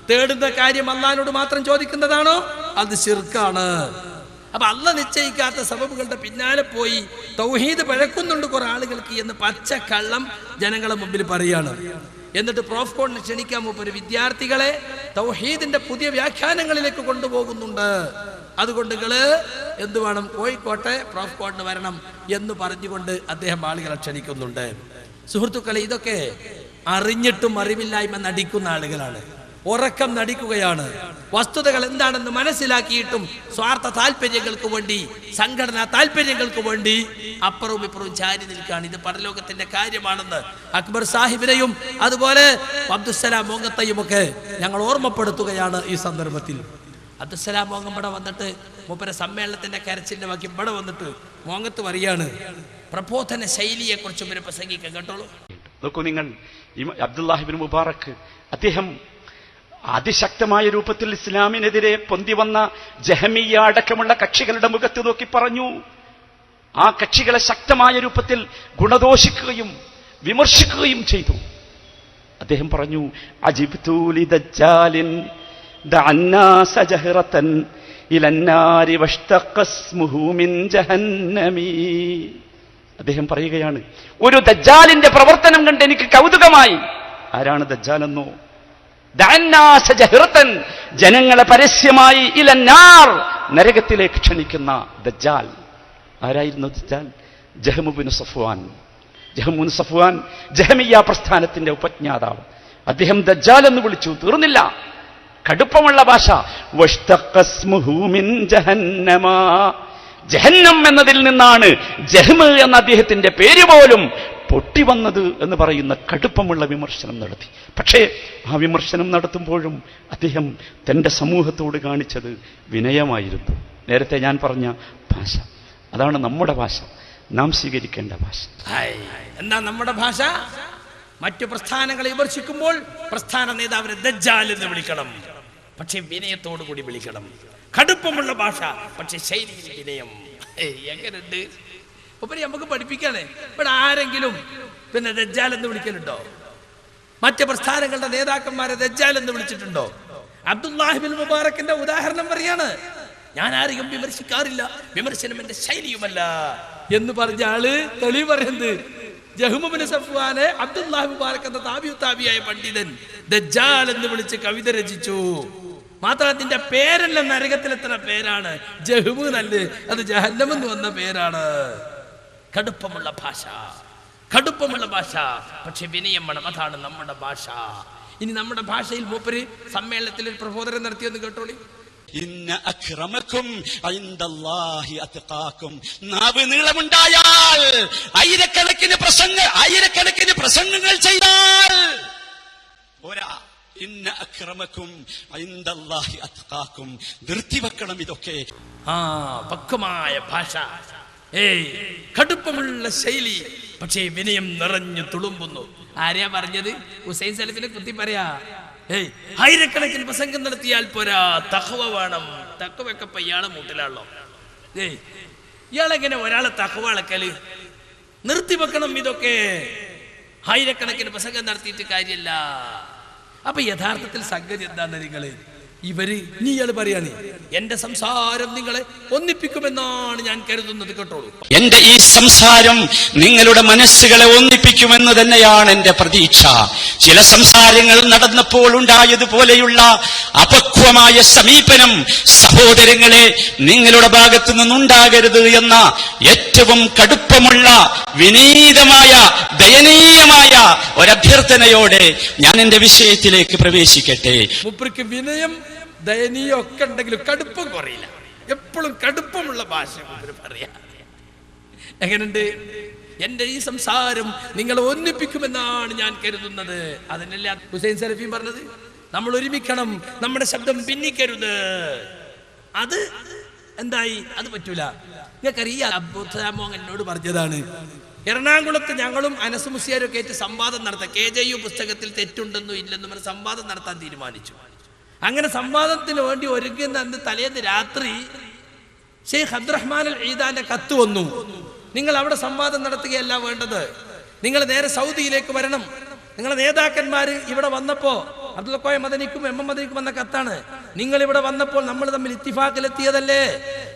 തേടുന്ന കാര്യം അള്ളാഹിനോട് മാത്രം ചോദിക്കുന്നതാണോ? അത് ശിർക്കാണ്. അപ്പൊ അള്ളാഹ് നിശ്ചയിക്കാത്ത സബബുകളുടെ പിന്നാലെ പോയി തൗഹീദ് പഴക്കുന്നുണ്ട് കുറെ ആളുകൾക്ക് എന്ന് പച്ചക്കള്ളം ജനങ്ങളെ മുമ്പിൽ പറയാണ്. എന്നിട്ട് പ്രോഫ് കോഡിനെ ക്ഷണിക്കാൻ ഒരു വിദ്യാർത്ഥികളെ തൗഹീദിന്റെ പുതിയ വ്യാഖ്യാനങ്ങളിലേക്ക് കൊണ്ടുപോകുന്നുണ്ട്. അതുകൊണ്ട് നിങ്ങള് എന്ത് വേണം, കോഴിക്കോട്ടെ പ്രോഫ് കോഡിന് വരണം എന്ന് പറഞ്ഞുകൊണ്ട് അദ്ദേഹം ആളുകളെ ക്ഷണിക്കുന്നുണ്ട്. സുഹൃത്തുക്കളെ, ഇതൊക്കെ അറിഞ്ഞിട്ടും അറിവില്ലായ്മ നടിക്കുന്ന ആളുകളാണ്, ഉറക്കം നടിക്കുകയാണ്. വസ്തുതകൾ എന്താണെന്ന് മനസ്സിലാക്കിയിട്ടും സ്വാർത്ഥ താല്പര്യങ്ങൾക്ക് വേണ്ടി, സംഘടനാ താല്പര്യങ്ങൾക്ക് വേണ്ടി അപ്പുറവും ഇപ്പുറവും ചാരി നിൽക്കുകയാണ്. ഇത് പരലോകത്തിന്റെ കാര്യമാണെന്ന് അക്ബർ സാഹിബിനെയും അതുപോലെ അബ്ദുസ്സലാം മോങ്ങത്തെയും ഒക്കെ ഞങ്ങൾ ഓർമ്മപ്പെടുത്തുകയാണ് ഈ സന്ദർഭത്തിൽ. അബ്ദുസ്സലാം മോങ്ങം ഇവിടെ വന്നിട്ട് മൂപ്പര സമ്മേളനത്തിന്റെ കരച്ചിന്റെ ബാക്കി ഇവിടെ വന്നിട്ട് മോങ്ങത്ത് പറയാണ് പ്രബോധന ശൈലിയെ കുറിച്ച് ഇവരെ പ്രസംഗിക്കാൻ. കേട്ടോളൂ. നോക്കൂ നിങ്ങൾ, അബ്ദുല്ലാഹിബ്നു മുബാറക് അദ്ദേഹം അതിശക്തമായ രൂപത്തിൽ ഇസ്ലാമിനെതിരെ പൊന്തി വന്ന ജഹമിയ്യ അടക്കമുള്ള കക്ഷികളുടെ മുഖത്ത് നോക്കി പറഞ്ഞു. ആ കക്ഷികളെ ശക്തമായ രൂപത്തിൽ ഗുണദോഷിക്കുകയും വിമർശിക്കുകയും ചെയ്തു. അദ്ദേഹം പറഞ്ഞു, അജിബ്തു ലിദജ്ജാലിൻ ദഅന്നാസ ജഹറതൻ ഇലന്നാരി വഷ്തഖസ്മുഹു മിൻ ജഹന്നമി. അദ്ദേഹം പറയുകയാണ്, ഒരു ദജ്ജാലിന്റെ പ്രവർത്തനം കണ്ട് എനിക്ക് കൗതുകമായി. ആരാണ് ദജ്ജാലെന്നോ? ജനങ്ങളെ പരസ്യമായി ഇലന്നാർ, നരകത്തിലേക്ക് ക്ഷണിക്കുന്ന ദജ്ജാൽ. ആരായിരുന്നു ദജ്ജാൽ? ജഹ്മുബ്നു സഫ്വാൻ. ജഹ്മുബ്നു സഫ്വാൻ ജഹമിയ്യ പ്രസ്ഥാനത്തിന്റെ ഉപജ്ഞാതാവ്. അദ്ദേഹം ദജ്ജാൽ എന്ന് വിളിച്ചു. തീർന്നില്ല, കടുപ്പമുള്ള ഭാഷ. വഷ്തഖസ്മുഹു മിൻ ജഹന്നമ, ജഹന്നം എന്നതിൽ നിന്നാണ് ജഹ്മ് എന്ന അദ്ദേഹത്തിന്റെ പേര് പോലും പൊട്ടി വന്നത് എന്ന് പറയുന്ന കടുപ്പമുള്ള വിമർശനം നടത്തി. പക്ഷേ ആ വിമർശനം നടത്തുമ്പോഴും അദ്ദേഹം തന്റെ സമൂഹത്തോട് കാണിച്ചത് വിനയമായിരുന്നു. നേരത്തെ ഞാൻ പറഞ്ഞ ഭാഷ, അതാണ് നമ്മുടെ ഭാഷ, നാം സ്വീകരിക്കേണ്ട ഭാഷ. എന്താ നമ്മുടെ ഭാഷ? മറ്റു പ്രസ്ഥാനങ്ങളെ വിമർശിക്കുമ്പോൾ പ്രസ്ഥാന നേതാവിനെ ദജ്ജാൽ എന്ന് വിളിക്കണം, പക്ഷെ വിനയത്തോടു കൂടി വിളിക്കണം. കടുപ്പമുള്ള ഭാഷ, പക്ഷെ ശൈലിയിൽ വിനയം. എങ്ങനെയുണ്ട്? ഉപരി നമുക്ക് പഠിപ്പിക്കാനേ. ഇവിടെ ആരെങ്കിലും പിന്നെ ദജ്ജാൽ എന്ന് വിളിക്കലുണ്ടോ? മറ്റ് പ്രസ്ഥാനങ്ങളുടെ നേതാക്കന്മാരെ ദജ്ജാൽ എന്ന് വിളിച്ചിട്ടുണ്ടോ? അബ്ദുല്ലാഹിബ്നു മുബാറക്കിന്റെ ഉദാഹരണം പറയാണ്. ഞാൻ ആരെയും വിമർശിക്കാറില്ല, വിമർശനം എന്റെ ശൈലിയുമല്ല എന്ന് പറഞ്ഞ ആള് തെളിവ് പറയുന്നത് ജഹ്മുബ്നു സഫ്വാനെ അബ്ദുല്ലാഹി മുബാറക് എന്ന താബിയായ പണ്ഡിതൻ ദജ്ജാൽ എന്ന് വിളിച്ച് കവിത രചിച്ചു. മാത്രം അതിന്റെ പേരെല്ലാം നരകത്തിലെത്തുന്ന പേരാണ്. ജഹ്മു നല്ല, അത് ജഹന്നം എന്ന് വന്ന പേരാണ്. കടുപ്പമുള്ള ഭാഷ, കടുപ്പമുള്ള ഭാഷ, പക്ഷെ വിനയം വേണം. അതാണ് നമ്മുടെ ഭാഷ. ഇനി നമ്മുടെ ഭാഷയിൽ മൂപ്പര് സമ്മേളനത്തിൽ ഒരു പ്രബോധനം നടത്തിയെന്ന് കേട്ടോളി. ഇന്ന അക്രമക്കും ഇൻദല്ലാഹി അത്ഖാക്കും. നാവ് നീളമുണ്ടായാൽ ആയിരക്കണക്കിന് പ്രസംഗങ്ങൾ ചെയ്താൽ പോരാ. ഇന്ന അക്രമക്കും ഇൻദല്ലാഹി അത്ഖാക്കും. നിർത്തിവെക്കണം ഇതൊക്കെ. പക്വമായ ഭാഷ, കടുപ്പമുള്ള ശൈലി, പക്ഷേ വിനയം നിറഞ്ഞു തുളുമ്പുന്നു. ആരെയാ പറഞ്ഞത്? ഹുസൈൻ സലഫിനെ കുത്തി പറയാ. ആയിരക്കണക്കിന് പ്രസംഗം നടത്തിയാൽ പോരാ, തഖ്വ വേണം. തഖ്വയൊക്കെ ഇപ്പൊ ഇയാളെ മൂട്ടിലാണല്ലോ. ഇയാളെങ്ങനെ ഒരാളെ തഖ്വ അളക്കല്? നിർത്തിവെക്കണം ഇതൊക്കെ. ആയിരക്കണക്കിന് പ്രസംഗം നടത്തിയിട്ട് കാര്യമല്ല. അപ്പൊ യഥാർത്ഥത്തിൽ സംഗതി എന്താന്ന് നിങ്ങള് ഇനി ഇയാൾ പറയാണ്, എന്റെ സംസാരം നിങ്ങളെ ഒന്നിപ്പിക്കുമെന്നാണ് ഞാൻ കരുതുന്നത്. കേട്ടോളൂ. എന്റെ ഈ സംസാരം നിങ്ങളുടെ മനസ്സുകളെ ഒന്നിപ്പിക്കുമെന്ന് തന്നെയാണ് എന്റെ പ്രതീക്ഷ. ചില സംസാരങ്ങൾ നടന്നപ്പോൾ ഉണ്ടായതുപോലെയുള്ള അപക്വമായ സമീപനം സഹോദരങ്ങളെ നിങ്ങളുടെ ഭാഗത്തു നിന്നുണ്ടാകരുത് എന്ന ഏറ്റവും കടുപ്പമുള്ള വിനീതമായ ദയനീയമായ ഒരഭ്യർത്ഥനയോടെ ഞാൻ എന്റെ വിഷയത്തിലേക്ക് പ്രവേശിക്കട്ടെ. മൂപ്പർക്ക് വിനയം ദയനീയം ഒക്കെ ഉണ്ടെങ്കിലും കടുപ്പം കുറയില്ല. എപ്പോഴും കടുപ്പമുള്ള ഭാഷ പറയാ. എങ്ങനെയുണ്ട്? എന്റെ ഈ സംസാരം നിങ്ങളെ ഒന്നിപ്പിക്കുമെന്നാണ് ഞാൻ കരുതുന്നത്. അതിനല്ല ഹുസൈൻ സലഫിയും പറഞ്ഞത്, നമ്മൾ ഒരുമിക്കണം, നമ്മുടെ ശബ്ദം ഭിന്നിക്കരുത്. അത് എന്തായി? അത് പറ്റൂല. നിങ്ങൾക്കറിയാം, അബ്ദുസ്സലാം എന്നോട് പറഞ്ഞതാണ്, എറണാകുളത്ത് ഞങ്ങളും അനസ് മുസ്ലിയാരും ഒക്കെ സംവാദം നടത്താൻ, KJU പുസ്തകത്തിൽ തെറ്റുണ്ടെന്നും ഇല്ലെന്നും പറഞ്ഞ് സംവാദം നടത്താൻ തീരുമാനിച്ചു. അങ്ങനെ സംവാദത്തിന് വേണ്ടി ഒരുങ്ങുന്ന അന്ന് തലേന്ന് രാത്രി ഷെയ്ഖ് അബ്ദുറഹ്മാൻ അൽ ഈദാന്റെ കത്ത് വന്നു. നിങ്ങൾ അവിടെ സംവാദം നടത്തുകയല്ല വേണ്ടത്, നിങ്ങൾ നേരെ സൗദിയിലേക്ക് വരണം. നിങ്ങളുടെ നേതാക്കന്മാർ ഇവിടെ വന്നപ്പോ, അബ്ദുൽ കോയ മദനിക്കും MM മദനിക്കും വന്ന കത്താണ്. നിങ്ങൾ ഇവിടെ വന്നപ്പോൾ നമ്മൾ തമ്മിൽ ഇത്തിഫാക്കിലെത്തിയതല്ലേ,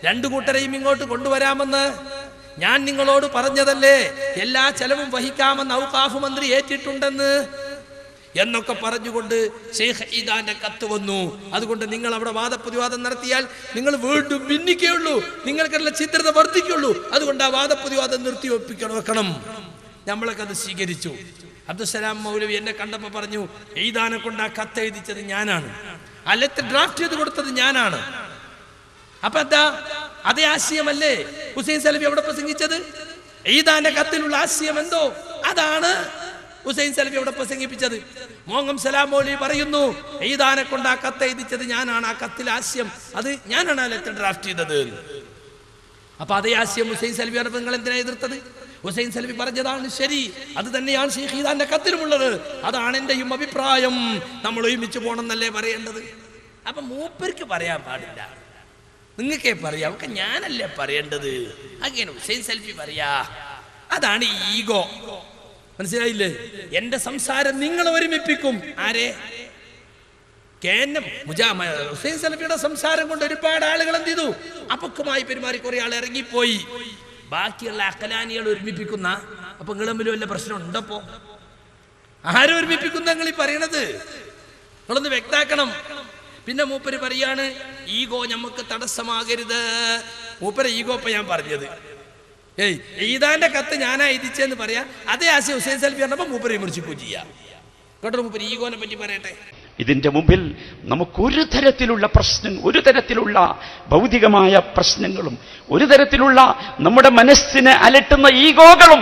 രണ്ടു കൂട്ടരെയും ഇങ്ങോട്ട് കൊണ്ടുവരാമെന്ന് ഞാൻ നിങ്ങളോട് പറഞ്ഞതല്ലേ, എല്ലാ ചെലവും വഹിക്കാമെന്ന് ഔഖാഫ് മന്ത്രി ഏറ്റിട്ടുണ്ടെന്ന് എന്നൊക്കെ പറഞ്ഞുകൊണ്ട് ഷെയ്ഖ് ഈദാന്റെ കത്ത് വന്നു. അതുകൊണ്ട് നിങ്ങൾ അവിടെ വാദപ്രതിവാദം നടത്തിയാൽ നിങ്ങൾ വീണ്ടും ഭിന്നിക്കുകയുള്ളൂ, നിങ്ങൾക്കുള്ള ചിത്രത വർദ്ധിക്കുള്ളൂ. അതുകൊണ്ട് ആ വാദപ്രതിവാദം വെക്കണം. നമ്മളൊക്കെ അത് സ്വീകരിച്ചു. അബ്ദുസലാം മൗലവി എന്നെ കണ്ടപ്പോൾ പറഞ്ഞു, ഈദാനെ കൊണ്ട് ആ കത്ത് എഴുതിച്ചത് ഞാനാണ്, ആ ലെറ്റർ ഡ്രാഫ്റ്റ് ചെയ്ത് കൊടുത്തത് ഞാനാണ്. അപ്പൊ എന്താ, അതേ ആശയമല്ലേ ഹുസൈൻ സലഫി അവിടെ പ്രസംഗിച്ചത്? ഈദാന്റെ കത്തിലുള്ള ആശയം എന്തോ അതാണ് ഹുസൈൻ സലഫി അവിടെ പ്രസംഗിപ്പിച്ചത്. മോങ്ങം സലാം മൗലവി പറയുന്നു, ഈദാനെ കൊണ്ട് ആ കത്ത് എഴുതിച്ചത് ഞാനാണ്, ആ കത്തിലെ ആശയം അത് ഞാനാണ് ആ ലെറ്റർ ഡ്രാഫ്റ്റ് ചെയ്തത്. അപ്പൊ അതേ ആശയം ഹുസൈൻ സലഫി പറഞ്ഞപ്പോൾ നിങ്ങൾ എന്തിനാ എതിർത്തത്? ഹുസൈൻ സലഫി പറഞ്ഞതാണ് ശരി, അത് തന്നെയാണ് ഷെയ്ഖ് ഈദാന്റെ കത്തിലുമുള്ളത്, അതാണ് എന്റെയും അഭിപ്രായം, നമ്മൾ ഒരുമിച്ച് പോകണം എന്നല്ലേ പറയേണ്ടത്. അപ്പൊ മൂപ്പർക്ക് പറയാൻ പാടില്ല, നിങ്ങൾക്കേ പറയാം, ഒക്കെ ഞാനല്ലേ പറയേണ്ടത്. അങ്ങനെ ഹുസൈൻ സലഫി പറയാ, അതാണ് ഈഗോ. മനസ്സിലായില്ലേ? എന്റെ സംസാരം നിങ്ങൾ ഒരുമിപ്പിക്കും. ആരെ? ഹുസൈൻ സലഫിയുടെ സംസാരം കൊണ്ട് ഒരുപാട് ആളുകൾ എന്ത് ചെയ്തു? അപക്വമായി പെരുമാറി കുറെ ആൾ ഇറങ്ങിപ്പോയി. ബാക്കിയുള്ള അക്കലാനികൾ ഒരുമിപ്പിക്കുന്ന, അപ്പൊ നിങ്ങൾ തമ്മിൽ വല്ല പ്രശ്നം ഉണ്ടപ്പോ? ആരും ഒരുമിപ്പിക്കുന്ന നിങ്ങൾ ഈ പറയണത്? നിങ്ങളൊന്ന് വ്യക്താക്കണം. പിന്നെ മൂപ്പര് പറയാണ്, ഈഗോ നമുക്ക് തടസ്സമാകരുത്. മൂപ്പര് ഈഗോ ഇപ്പൊ ഞാൻ പറഞ്ഞത്, ഈദാന്റെ കത്ത് ഞാനാ എഴുതിച്ചെന്ന് പറയാ, അതേ ആശയം ഹുസൈൻ സലഫി പറഞ്ഞപ്പോ മൂപ്പര് വിമർശിക്കുകയും ചെയ്യാം. കേട്ടോ, മൂപ്പര് ഈഗോനെ പറ്റി പറയട്ടെ. ഇതിന്റെ മുമ്പിൽ നമുക്കൊരു തരത്തിലുള്ള പ്രശ്നം, ഒരു തരത്തിലുള്ള ഭൗതികമായ പ്രശ്നങ്ങളും, ഒരു തരത്തിലുള്ള നമ്മുടെ മനസ്സിനെ അലട്ടുന്ന ഈഗോകളും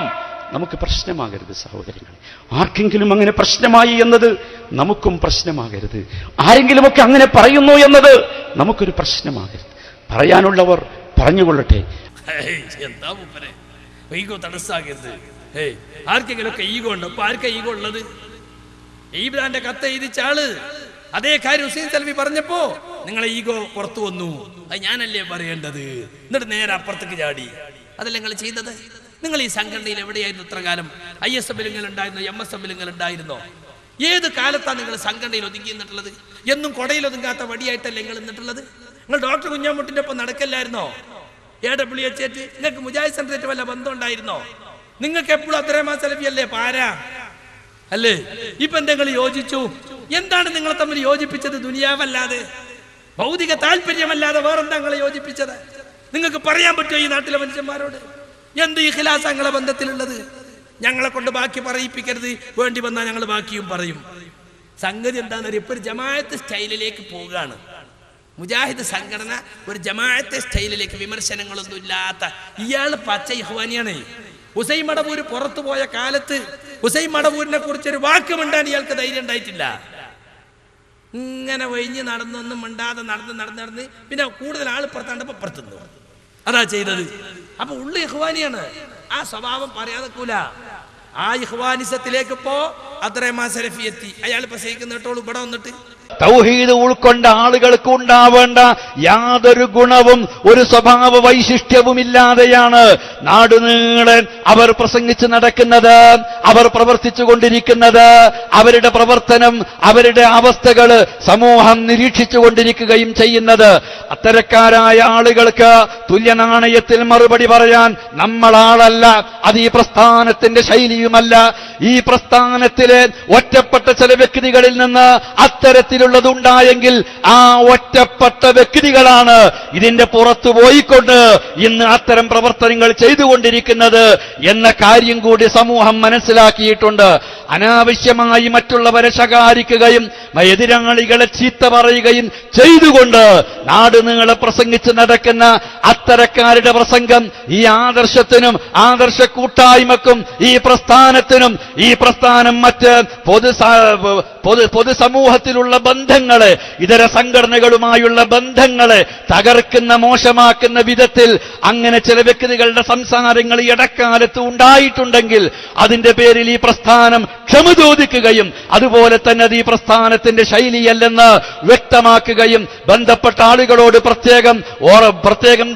നമുക്ക് പ്രശ്നമാകരുത് സഹോദരങ്ങൾ. ആർക്കെങ്കിലും അങ്ങനെ പ്രശ്നമായി എന്നത് നമുക്കും പ്രശ്നമാകരുത്. ആരെങ്കിലുമൊക്കെ അങ്ങനെ പറയുന്നു എന്നത് നമുക്കൊരു പ്രശ്നമാകരുത്. പറയാനുള്ളവർ പറഞ്ഞുകൊള്ളട്ടെ. എന്താ മൂപ്പരെ ഈഗോ തടസ്സാകരുത്. ആർക്കെങ്കിലും ഒക്കെ ഈഗോ ഉണ്ട്. അപ്പൊ ആർക്കാ ഈഗോ ഉള്ളത്? ഈദാന്റെ കത്ത് എഴുതിച്ച ആള് അതേ കാര്യം ഹുസൈൻ സലഫി പറഞ്ഞപ്പോ നിങ്ങളെ ഈഗോ പുറത്തു വന്നു, അത് ഞാനല്ലേ പറയേണ്ടത്, എന്നിട്ട് നേരെ അപ്പുറത്തേക്ക് ചാടി. അതല്ലേ നിങ്ങൾ ചെയ്തത്? നിങ്ങൾ ഈ സംഘടനയിൽ എവിടെയായിരുന്നു ഇത്ര കാലം? ISF നിങ്ങൾ ഉണ്ടായിരുന്നോ? MSF നിങ്ങൾ ഉണ്ടായിരുന്നോ? ഏത് കാലത്താണ് നിങ്ങൾ സംഘടനയിൽ ഒതുങ്ങി നിന്നിട്ടുള്ളത്? എന്നും കൊടയിൽ ഒതുങ്ങാത്ത വടിയായിട്ടല്ലേ നിങ്ങൾ നിന്നിട്ടുള്ളത്? നിങ്ങൾ ഡോക്ടർ കുഞ്ഞാമുട്ടിന്റെ ഒപ്പം നടക്കല്ലായിരുന്നോ? AWH നിങ്ങൾക്ക് മുജാഹിദ് സെന്ററേറ്റ് വല്ല ബന്ധം ഉണ്ടായിരുന്നോ? നിങ്ങൾക്ക് എപ്പോഴും അബ്ദുറഹ്മാൻ സലഫി അല്ലേ പാരാ അല്ലേ? ഇപ്പൊ എന്തെങ്കിലും യോജിച്ചു? എന്താണ് നിങ്ങളെ തമ്മിൽ യോജിപ്പിച്ചത്? ദുനിയാവല്ലാതെ, ഭൗതിക താല്പര്യമല്ലാതെ വേറെന്താ നിങ്ങളെ യോജിപ്പിച്ചത്? നിങ്ങൾക്ക് പറയാൻ പറ്റുമോ ഈ നാട്ടിലെ മനുഷ്യന്മാരോട്? എന്ത് ഇഖ്ലാസാ നിങ്ങളെ ബന്ധത്തിലുള്ളത്? ഞങ്ങളെ കൊണ്ട് ബാക്കി പറയിപ്പിക്കരുത്, വേണ്ടി വന്നാൽ ഞങ്ങൾ ബാക്കിയും പറയും. സംഗതി എന്താണെന്നറിയാം, ഇപ്പൊ ഒരു ജമാഅത്ത് സ്റ്റൈലിലേക്ക് പോവുകയാണ്. മുജാഹിദ് സംഘടന ഒരു ജമാഅത്തെ സ്റ്റൈലിലേക്ക്, വിമർശനങ്ങളൊന്നും ഇല്ലാത്ത. ഇയാൾ പച്ച ഇഖ്വാനിയാണ്. ഹുസൈൻ മടവൂര് പുറത്തു പോയ കാലത്ത് ഹുസൈൻ മടവൂരിനെ കുറിച്ചൊരു വാക്ക് മിണ്ടാൻ ഇയാൾക്ക് ധൈര്യം ഉണ്ടായിട്ടില്ല. ഇങ്ങനെ ഒഴിഞ്ഞ് നടന്നൊന്നും മിണ്ടാതെ നടന്ന് പിന്നെ കൂടുതൽ ആൾ പുറത്താണ്ടപ്പോ പുറത്തുനിന്നു അതാ ചെയ്തത്. അപ്പൊ ഉള്ള ഇഖ്വാനിയാണ്, ആ സ്വഭാവം പറയാതെക്കൂല. ആ ഇഖ്വാനിസത്തിലേക്ക് ഇപ്പോ അബ്ദുറഹ്മാൻ സലഫി എത്തി. അയാൾ പ്രസംഗിക്കുന്ന കേട്ടോളൂ, ഇവിടെ വന്നിട്ട് തൗഹീദ് ഉൾക്കൊണ്ട ആളുകൾക്ക് ഉണ്ടാവേണ്ട യാതൊരു ഗുണവും ഒരു സ്വഭാവ വൈശിഷ്ട്യവുമില്ലാതെയാണ് നാടുനീളെ അവർ പ്രസംഗിച്ച് നടക്കുന്നത്, അവർ പ്രവർത്തിച്ചു കൊണ്ടിരിക്കുന്നത്. അവരുടെ പ്രവർത്തനം, അവരുടെ അവസ്ഥകൾ സമൂഹം നിരീക്ഷിച്ചു കൊണ്ടിരിക്കുകയും ചെയ്യുന്നത്. അത്തരക്കാരായ ആളുകൾക്ക് തുല്യനാണയത്തിൽ മറുപടി പറയാൻ നമ്മളാളല്ല. അത് ഈ പ്രസ്ഥാനത്തിന്റെ ശൈലിയുമല്ല. ഈ പ്രസ്ഥാനത്തിലെ ഒറ്റപ്പെട്ട ചില വ്യക്തികളിൽ നിന്ന് അത്തരത്തിലുള്ളതുണ്ടായെങ്കിൽ ആ ഒറ്റപ്പെട്ട വ്യക്തികളാണ് ഇതിന്റെ പുറത്തു പോയിക്കൊണ്ട് ഇന്ന് അത്തരം പ്രവർത്തനങ്ങൾ ചെയ്തുകൊണ്ടിരിക്കുന്നത് എന്ന കാര്യം കൂടി സമൂഹം മനസ്സിലാക്കിയിട്ടുണ്ട്. അനാവശ്യമായി മറ്റുള്ളവരെ ശകാരിക്കുകയും എതിരാളികളെ ചീത്ത പറയുകയും ചെയ്തുകൊണ്ട് നാടുനീളെ പ്രസംഗിച്ച് നടക്കുന്ന അത്തരക്കാരുടെ പ്രസംഗം ഈ ആദർശത്തിനും ആദർശ കൂട്ടായ്മക്കും ഈ പ്രസ്ഥാനത്തിനും ഈ പ്രസ്ഥാനം മറ്റു മറ്റ് പൊതുസമൂഹത്തിലുള്ള ബന്ധങ്ങളെ, ഇതര സംഘടനകളുമായുള്ള ബന്ധങ്ങളെ തകർക്കുന്ന, മോശമാക്കുന്ന വിധത്തിൽ അങ്ങനെ ചില വ്യക്തികളുടെ സംസാരങ്ങൾ ഈ ഇടക്കാലത്ത് ഉണ്ടായിട്ടുണ്ടെങ്കിൽ അതിന്റെ പേരിൽ ഈ പ്രസ്ഥാനം ക്ഷമ ചോദിക്കുകയും അതുപോലെ തന്നെ അത് ഈ പ്രസ്ഥാനത്തിന്റെ ശൈലിയല്ലെന്ന് വ്യക്തമാക്കുകയും ബന്ധപ്പെട്ട ആളുകളോട് പ്രത്യേകം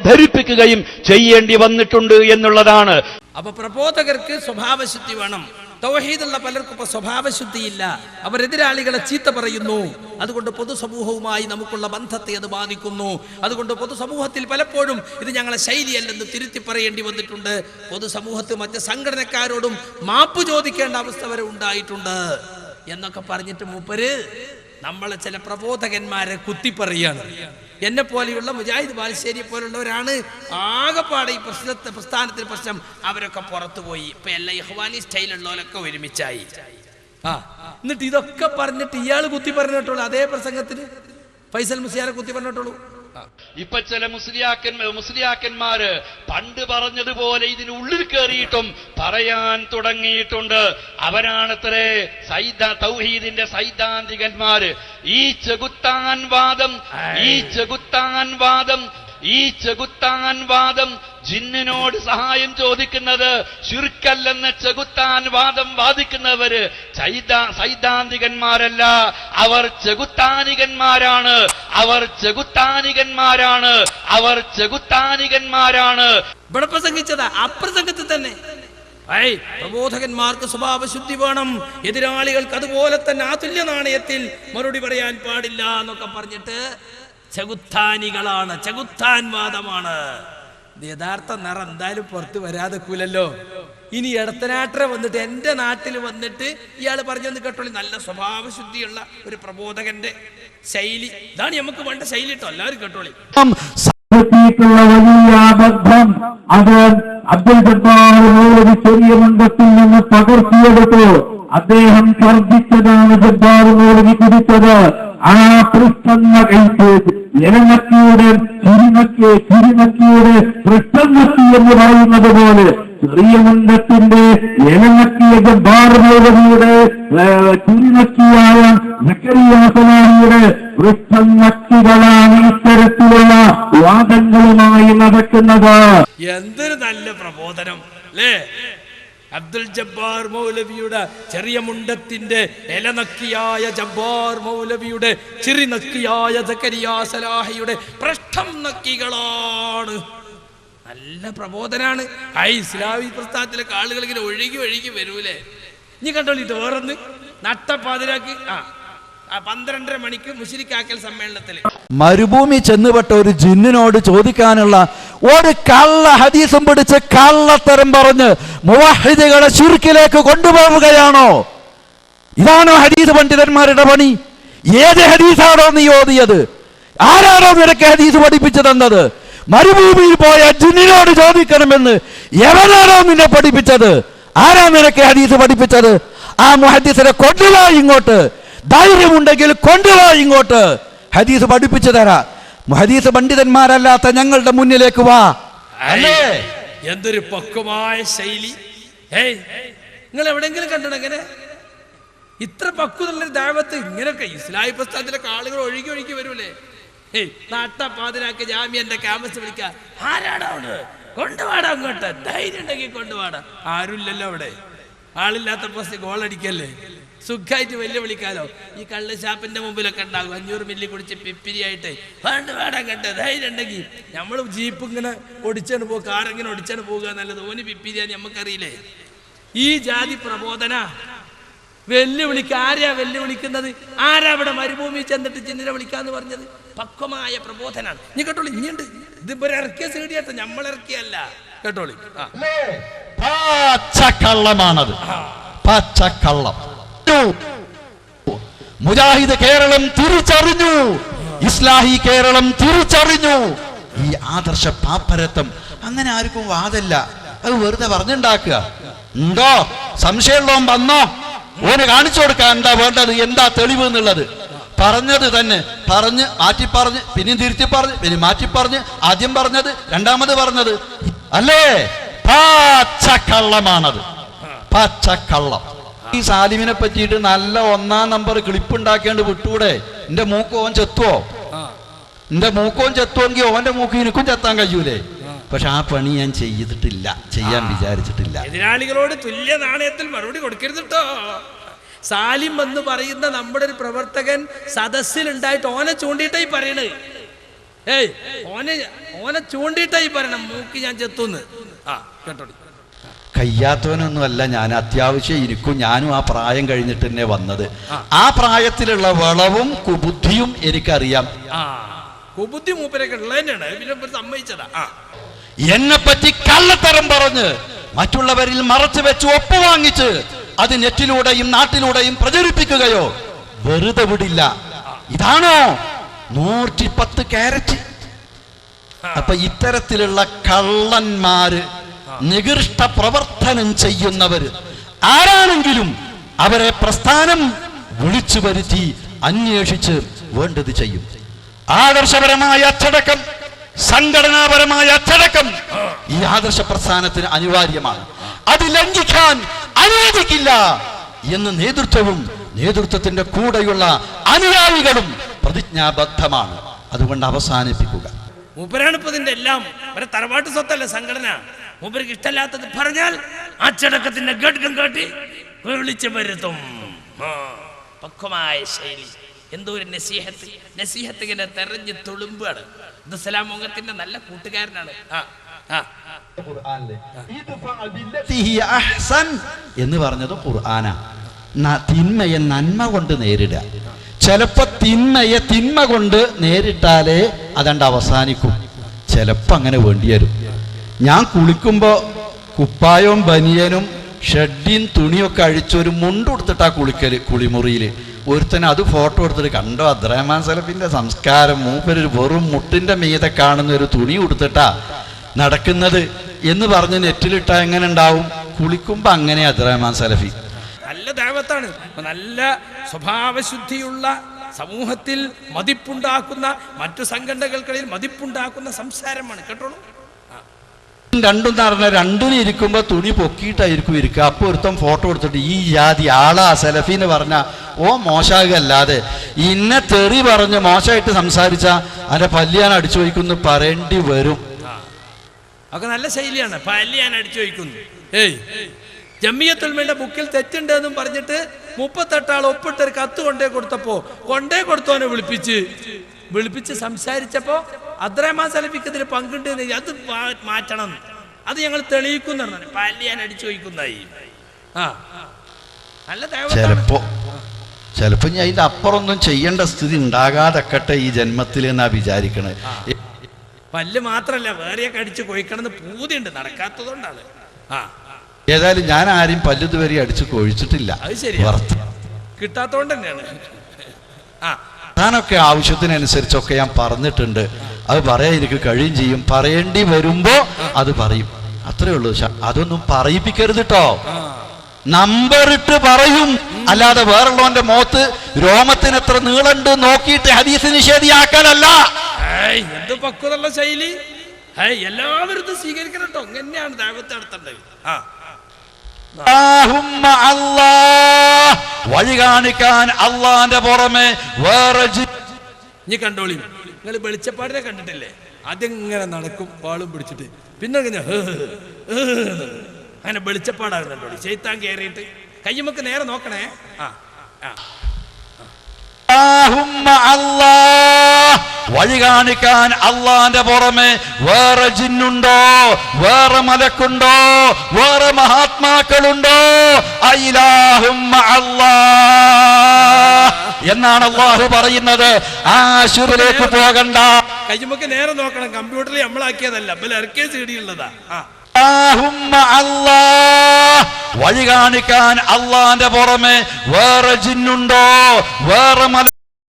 ധരിപ്പിക്കുകയും ചെയ്യേണ്ടി വന്നിട്ടുണ്ട് എന്നുള്ളതാണ്. അപ്പൊ പ്രബോധകർക്ക് സ്വഭാവശുദ്ധി വേണം. തൗഹീദുള്ള പലർക്കും ഇപ്പൊ സ്വഭാവശുദ്ധിയില്ല. അവരെതിരാളികളെ ചീത്ത പറയുന്നു. അതുകൊണ്ട് പൊതുസമൂഹവുമായി നമുക്കുള്ള ബന്ധത്തെ അത് ബാധിക്കുന്നു. അതുകൊണ്ട് പൊതുസമൂഹത്തിൽ പലപ്പോഴും ഇത് ഞങ്ങളെ ശൈലിയല്ലെന്ന് തിരുത്തി പറയേണ്ടി വന്നിട്ടുണ്ട്. പൊതുസമൂഹത്തിൽ മറ്റ് സംഘടനക്കാരോടും മാപ്പ് ചോദിക്കേണ്ട അവസ്ഥ വരെ ഉണ്ടായിട്ടുണ്ട് എന്നൊക്കെ പറഞ്ഞിട്ട് മൂപ്പര് നമ്മളെ ചില പ്രബോധകന്മാരെ കുത്തിപ്പറയാണ്. എന്നെ പോലെയുള്ള മുജാഹിദ് ബാലുശ്ശേരിയെ പോലുള്ളവരാണ് ആകെപ്പാടെ ഈ പ്രസ്ഥാനത്തിന് പ്രശ്നം. അവരൊക്കെ പുറത്തുപോയി. ഇപ്പൊ എല്ലാ ഇഖ്വാനി സ്റ്റൈലുള്ളവരൊക്കെ ഒരുമിച്ചായി. എന്നിട്ട് ഇതൊക്കെ പറഞ്ഞിട്ട് ഇയാൾ കുത്തി പറഞ്ഞിട്ടുള്ളൂ. അതേ പ്രസംഗത്തിന് ഫൈസൽ മുസ്ലിയാരെ കുത്തി പറഞ്ഞിട്ടുള്ളൂ. ഇപ്പൊ ചില മുസ്ലിയാക്കന്മാര് പണ്ട് പറഞ്ഞതുപോലെ ഇതിനുള്ളിൽ കയറിയിട്ടും പറയാൻ തുടങ്ങിയിട്ടുണ്ട്. അവരാണത്രേ തൗഹീദിന്റെ സൈദ്ധാന്തികന്മാര്. ഈ ചെകുത്താൻ വാദം ജിന്നിനോട് സഹായം ചോദിക്കുന്നത് ശിർക്കല്ലെന്ന് ചെകുത്താൻ വാദം വാദിക്കുന്നവര് സൈദ്ധാന്തികന്മാരല്ല, അവർ ചെകുത്താനികന്മാരാണ്. ഇവിടെ പ്രസംഗിച്ചതാ അപ്രസംഗത്തിൽ തന്നെ. പ്രബോധകന്മാർക്ക് സ്വഭാവശുദ്ധി വേണം, എതിരാളികൾക്ക് അതുപോലെ തന്നെ ആ തുല്യ നാണയത്തിൽ മറുപടി പറയാൻ പാടില്ല എന്നൊക്കെ പറഞ്ഞിട്ട് ചെകുത്താനികളാണ്, ചെകുത്താൻ വാദമാണ്. യഥാർത്ഥ നിറം എന്തായാലും പുറത്ത് വരാതെ കൂലല്ലോ. ഇനി ഇടത്തനാട്ടര വന്നിട്ട് എന്റെ നാട്ടിൽ വന്നിട്ട് ഇയാൾ പറഞ്ഞെന്ന് കേട്ടോളി, നല്ല സ്വഭാവശുദ്ധിയുള്ള ഒരു പ്രബോധകന്റെ ശൈലി ഇതാണ് നമുക്ക് വേണ്ട ശൈലി കേട്ടോ. എല്ലാവരും കേട്ടോളി. വലിയ ബന്ധം അത് അബ്ദുൽ ജബ്ബാർ മൗലവി ചെറിയ മണ്ഡലത്തിൽ നിന്ന് പകർത്തിയെടുത്തു. അദ്ദേഹം ഛർദ്ദിച്ചതാണ് ജബ്ബാർ മൗലവി കുടിച്ചത്. ആ പൃഷ്ഠന്ന കഴിച്ച് എലനക്കിയുടെ ചിരിനക്കിയുടെ പൃഷ്ഠന്നക്കി എന്ന് പറയുന്നത് പോലെ ചെറിയ മണ്ഡലത്തിന്റെ എലനക്കിയ ജബ്ബാർ മൗലവിയുടെ ചിരിനക്കിയായ സക്കറിയ സലാഹിയുടെ വൃക്ഷനക്കികളാണ് ഇത്തരത്തിലുള്ള വാദങ്ങളുമായി നടക്കുന്നത്. എന്തൊരു നല്ല പ്രബോധനം അല്ലേ! അബ്ദുൽ ജബ്ബാർ മൗലവിയുടെ ചെറിയ മുണ്ടത്തിന്റെ ഇലനക്കിയായ ജബ്ബാർ മൗലവിയുടെ ചിറിനക്കിയായ സക്കരിയ സലാഹിയുടെ പൃഷ്ഠം നക്കികളാണ്. നല്ല പ്രബോധനാണ്. ഇസ്ലാമി പ്രസ്ഥാനത്തിലൊക്കെ ആളുകൾ ഇങ്ങനെ ഒഴുകി വരൂലേ. ഇനി കണ്ടോളിട്ട് വേറൊന്ന് നട്ടപ്പാതിരാക്ക് 12:30 മണിക്ക് മുശ്രിക്കാക്കൽ സമ്മേളനത്തിൽ മരുഭൂമി ചെന്നുപെട്ട ഒരു ജിന്നിനോട് ചോദിക്കാനുള്ള ഒരു കള്ള ഹദീസും പിടിച്ച് കള്ളത്തരം പറഞ്ഞ് മുവഹിദുകളെ ശിർക്കിലേക്ക് കൊണ്ടുപോവുകയാണോ? ഇതാണോ ഹദീസ് പണ്ഡിതന്മാരുടെ പണി? ഏത് ഹദീസാണോ നീ ഓതിയത്? ആരാണോ നിനക്ക് ഹദീസ് പഠിപ്പിച്ചു തന്നത്? മരുഭൂമിയിൽ പോയ ജിന്നിനോട് ചോദിക്കണമെന്ന് എവനാണോ നിന്നെ പഠിപ്പിച്ചത്? ആരാ നിനക്ക് ഹദീസ് പഠിപ്പിച്ചത്? ആ മുഹദ്ദിസിനെ കൊണ്ടുവാ ഇങ്ങോട്ട്. ധൈര്യമുണ്ടെങ്കിൽ കൊണ്ടുവാ ഇങ്ങോട്ട്. ഹദീസ് പഠിപ്പിച്ചു തരാ. ഹദീസ് പണ്ഡിതന്മാരല്ലാത്ത ഞങ്ങളുടെ മുന്നിലേക്ക് വാ. അല്ലേ എന്തൊരു പക്വമായ ശൈലി! നിങ്ങൾ എവിടെയെങ്കിലും കണ്ടോ ഇങ്ങനെ ഇത്ര പക്വതയുള്ളൊരു ദഅവത്ത്? ഇങ്ങനെയൊക്കെ ഇസ്ലാമി പ്രസ്ഥാനത്തിലൊക്കെ ആളുകൾ ഒഴുകി വരൂലേ. നാട്ടപ്പാതിരാക്ക് ജാമ്യന്റെ ക്യാമ്പസ് വിളിക്കുക. ആരാടാ അവിടെ? കൊണ്ടുപാടാ അങ്ങോട്ട്. ധൈര്യം ഉണ്ടെങ്കിൽ കൊണ്ടുപാടാ. ആരുമില്ലല്ലോ അവിടെ. ആളില്ലാത്ത പോസ്റ്റ് ഗോളടിക്കല്ലേ. സുഖമായിട്ട് വെല്ലുവിളിക്കാലോ. ഈ കള്ള് ഷാപ്പിന്റെ മുമ്പിലൊക്കെ ഉണ്ടാകും 500 മില്ലി കുടിച്ച് പിപ്പിരിയായിട്ട് വേണ്ട കണ്ട് ധൈര്യം ഉണ്ടെങ്കിൽ. നമ്മൾ ജീപ്പ് ഇങ്ങനെ ഒടിച്ചാണ് പോകുക, കാറിങ്ങനെ ഒടിച്ചാണ് പോകുക നല്ലത്. ഓന് പിപ്പിരിയാൻ നമുക്കറിയില്ലേ. ഈ ജാതി പ്രബോധന ആരെയാ വെല്ലുവിളിക്കുന്നത്? ആരാ ഇവിടെ മരുഭൂമി ചെന്നിട്ട് ജിന്നിനെ വിളിക്കാന്ന് പറഞ്ഞത്? പക്വമായ പ്രബോധനാണ്. നീ കേട്ടോളി, ഇനിയുണ്ട്. ഇതിപ്പോ ഇറക്കിയ സീഡിയാട്ടോ, നമ്മളിറക്കിയല്ല. കേട്ടോളി. പച്ചക്കള്ളമാണത്, പച്ചക്കള്ളം. മുജാഹിദ് കേരളം തിരിച്ചറിഞ്ഞു, ഇസ്ലാഹി കേരളം തിരിച്ചറിഞ്ഞു. ഈ ആദർശ പാപ്പരത്വം അങ്ങനെ ആർക്കും വാദല്ല. അത് വെറുതെ പറഞ്ഞുണ്ടാക്കുക. ഉണ്ടോ സംശയമുള്ളവൻ വന്നോ, ഓന് കാണിച്ചു കൊടുക്കാൻ എന്താ വേണ്ടത്, എന്താ തെളിവ് എന്നുള്ളത്. പറഞ്ഞത് തന്നെ പറഞ്ഞ് മാറ്റിപ്പറഞ്ഞ് പിന്നെയും തിരുത്തി പറഞ്ഞ് പിന്നെ മാറ്റിപ്പറഞ്ഞ് ആദ്യം പറഞ്ഞത് രണ്ടാമത് പറഞ്ഞത് അല്ലേ? പച്ചക്കള്ളമാണത്, പച്ചക്കള്ളം. ഈ സാലിമിനെ പറ്റിയിട്ട് നല്ല 1-ാം നമ്പർ ക്ലിപ്പ് ഉണ്ടാക്കിയാണ്ട് വിട്ടൂടെ? എന്റെ മൂക്ക് ഓൻ ചെത്തുവോ? എന്റെ മൂക്കോൻ ചെത്തുവെങ്കിൽ ഓന്റെ മൂക്ക് എനിക്കും ചെത്താൻ കഴിയൂലേ? പക്ഷെ ആ പണി ഞാൻ ചെയ്തിട്ടില്ല, ചെയ്യാൻ വിചാരിച്ചിട്ടില്ല. എതിരാളികളോട് തുല്യ നാണയത്തിൽ മറുപടി കൊടുക്കരുത് കേട്ടോ. സാലിം എന്ന് പറയുന്ന നമ്മുടെ ഒരു പ്രവർത്തകൻ സദസ്സിലുണ്ടായിട്ട് ഓനെ ചൂണ്ടിയിട്ടായി പറയണേ. ഓനെ ചൂണ്ടിയിട്ടായി പറയണം മൂക്ക് ഞാൻ ചെത്തുന്ന്. കേട്ടോ, കയ്യാത്തവനൊന്നുമല്ല ഞാൻ, അത്യാവശ്യം ഇരിക്കും. ഞാനും ആ പ്രായം കഴിഞ്ഞിട്ട് തന്നെ വന്നത്. ആ പ്രായത്തിലുള്ള വളവും കുബുദ്ധിയും എനിക്കറിയാം. കുബുദ്ധി മൂപ്പരൊക്കെ ഉള്ളത് തന്നെയാണ്, പിന്നെ സമ്മതിച്ചതാ. എന്നെ പറ്റി കള്ളത്തരം പറഞ്ഞ് മറ്റുള്ളവരിൽ മറച്ചു വെച്ച് ഒപ്പ് വാങ്ങിച്ച് അത് നെറ്റിലൂടെയും നാട്ടിലൂടെയും പ്രചരിപ്പിക്കുകയോ വെറുതെ വിടില്ല. ഇതാണോ 110 കാരറ്റ്? അപ്പൊ ഇത്തരത്തിലുള്ള കള്ളന്മാര്, നികൃഷ്ട പ്രവർത്തനം ചെയ്യുന്നവര് ആരാണെങ്കിലും അവരെ പ്രസ്ഥാനം വിളിച്ചു വരുത്തി അന്വേഷിച്ച് വേണ്ടത് ചെയ്യും. ആദർശപരമായ അച്ചടക്കം, സംഘടനാപരമായ അച്ചടക്കം ഈ ആദർശ പ്രസ്ഥാനത്തിന് അനിവാര്യമാണ്. അത് ലംഘിക്കാൻ അനുവദിക്കില്ല എന്ന് നേതൃത്വവും നേതൃത്വത്തിന്റെ കൂടെയുള്ള അനുയായികളും പ്രതിജ്ഞാബദ്ധമാണ്. അതുകൊണ്ട് അവസാനിപ്പിക്കുക. മൂപ്പരാണ് ഇപ്പൊ ഇതിന്റെ എല്ലാം. ഒരു തറവാട്ട് സ്വത്തല്ല സംഘടന. മൂപ്പർക്ക് ഇഷ്ടമല്ലാത്തത് പറഞ്ഞാൽ അച്ചടക്കത്തിന്റെ ഘടകം കാട്ടി വിളിച്ചു വരുത്തും. പക്വമായ ശൈലി. എന്തോ ഒരു നസീഹത്ത് ഇങ്ങനെ തെരഞ്ഞ് തുളുമ്പാണ്. ഇത് സലാമുഖത്തിന്റെ നല്ല കൂട്ടുകാരനാണ്. എന്ന് പറഞ്ഞത് ഖുർആനാ. തിന്മയെ നന്മ കൊണ്ട് നേരിടുക. ചിലപ്പോ തിന്മയെ തിന്മ കൊണ്ട് നേരിട്ടാലേ അതണ്ട് അവസാനിക്കും. ചിലപ്പോ അങ്ങനെ വേണ്ടി വരും. ഞാൻ കുളിക്കുമ്പോ കുപ്പായവും ബനിയനും ഷഡ്ഡിയും തുണിയൊക്കെ അഴിച്ചൊരു മുണ്ടെടുത്തിട്ടാ കുളിക്കല്. കുളിമുറിയില് ഒരുത്തന് അത് ഫോട്ടോ എടുത്തിട്ട് കണ്ടോ അബ്ദുറഹ്മാൻ സലഫിന്റെ സംസ്കാരം, മൂപ്പരൊരു വെറും മുട്ടിന്റെ മീതെ കാണുന്ന ഒരു തുണി കൊടുത്തിട്ടാ നടക്കുന്നത് എന്ന് പറഞ്ഞ് നെറ്റിലിട്ടാ എങ്ങനെ ഉണ്ടാവും? കുളിക്കുമ്പോ അങ്ങനെ അബ്ദുറഹ്മാൻ സലഫി. നല്ല ദൈവത്താണ്. നല്ല സ്വഭാവശുദ്ധിയുള്ള സമൂഹത്തിൽ മതിപ്പുണ്ടാക്കുന്ന, മറ്റു സംഘടനകൾക്കിടയിൽ മതിപ്പുണ്ടാക്കുന്ന സംസാരമാണ്. കേട്ടോളൂ. രണ്ടും നടന്ന രണ്ടിനും ഇരിക്കുമ്പോ തുണി പൊക്കിയിട്ടായിരിക്കും ഇരിക്കുക. അപ്പൊ ഒരുത്തം ഫോട്ടോ എടുത്തിട്ട് ഈ ജാതി ആളാ സലഫിന്ന് പറഞ്ഞ ഓ മോശമാകല്ലാതെ ഇന്നെ തെറി പറഞ്ഞ് മോശമായിട്ട് സംസാരിച്ച അതിന്റെ പല്ലിയാൻ അടിച്ചു വയ്ക്കുന്നു പറയേണ്ടി വരും. ഒക്കെ നല്ല ശൈലിയാണ്. പല്ലിയാൻ അടിച്ചു വയ്ക്കുന്നു. ജമിയത്തുൽമയുടെ ബുക്കിൽ തെറ്റുണ്ട് എന്നും പറഞ്ഞിട്ട് 38 ആൾ ഒപ്പിട്ടൊരു കത്ത് കൊണ്ടേ കൊടുത്തോനെ വിളിപ്പിച്ച് സംസാരിച്ചപ്പോ അബ്ദുറഹ്മാൻ സലഫിക്ക് ഇതിൽ പങ്കുണ്ട്, അത് മാറ്റണം, അത് ഞങ്ങൾ തെളിയിക്കുന്ന പല്ലിയാൻ അടിച്ചു വയ്ക്കുന്നതായി. ചിലപ്പോ ഞാൻ അതിന്റെ അപ്പുറമൊന്നും ചെയ്യേണ്ട സ്ഥിതി ഉണ്ടാകാതെക്കട്ടെ ഈ ജന്മത്തിൽ എന്നാ വിചാരിക്കണേ. പല്ല് മാത്രല്ല വേറെയൊക്കെ അടിച്ചു കൊഴിക്കണമെന്ന് പൂതിയുണ്ട്, നടക്കാത്തതുകൊണ്ടാണ്. ഏതായാലും ഞാൻ ആരെയും പല്ല് ഇതുവരെ അടിച്ചു കൊഴിച്ചിട്ടില്ല. അത് ശരി, കിട്ടാത്തോണ്ട് തന്നെയാണ്. ഞാനൊക്കെ ആവശ്യത്തിനനുസരിച്ചൊക്കെ ഞാൻ പറഞ്ഞിട്ടുണ്ട്. അത് പറയാൻ എനിക്ക് കഴിയും ചെയ്യും. പറയേണ്ടി വരുമ്പോ അത് പറയും, അത്രേ ഉള്ളൂ. അതൊന്നും പറയിപ്പിക്കരുത് കേട്ടോ. നമ്പറിട്ട് പറയും, അല്ലാതെ വേറുള്ളവന്റെ മുഖത്ത് രോമത്തിന് എത്ര നീളുണ്ട് നോക്കിയിട്ട് ഹദീസ് നിഷേധിയാക്കാനല്ല. എന്ത് പക്വതയുള്ള ശൈലി! എല്ലാവരും ഇത് സ്വീകരിക്കണം കേട്ടോ. എങ്ങനെയാണ് ദൈവത്തെ നടത്തേണ്ടത്? വഴി കാണിക്കാൻ അള്ളാന്റെ പുറമെ വേറെ നീ കണ്ടോളി. നിങ്ങൾ വെളിച്ചപ്പാടിനെ കണ്ടിട്ടില്ലേ? ആദ്യം ഇങ്ങനെ നടക്കും വാളും പിടിച്ചിട്ട്, പിന്നെ അങ്ങനെ വെളിച്ചപ്പാടാകുന്നുണ്ടോളി. ശൈത്താൻ കയറിയിട്ട് കയ്യുമൊക്കെ നേരെ നോക്കണേ. വഴി കാണിക്കാൻ അള്ളാന്റെ പുറമെ വേറെ ജിന്നുണ്ടോ, വേറെ മലക്കുണ്ടോ, വേറെ മഹാത്മാക്കളുണ്ടോ? എന്നാണ് അള്ളാഹു പറയുന്നത്. ആശുറിലേക്ക് പോകണ്ട. കയ്യുമൊക്കെ നേരെ നോക്കണം. കമ്പ്യൂട്ടറിൽ നമ്മളാക്കിയതല്ല, ഇറക്കിയ CD ഉള്ളതാ. വഴി കാണിക്കാൻ അള്ളാന്റെ പുറമെ വേറെ ജിന്നുണ്ടോ, വേറെ മല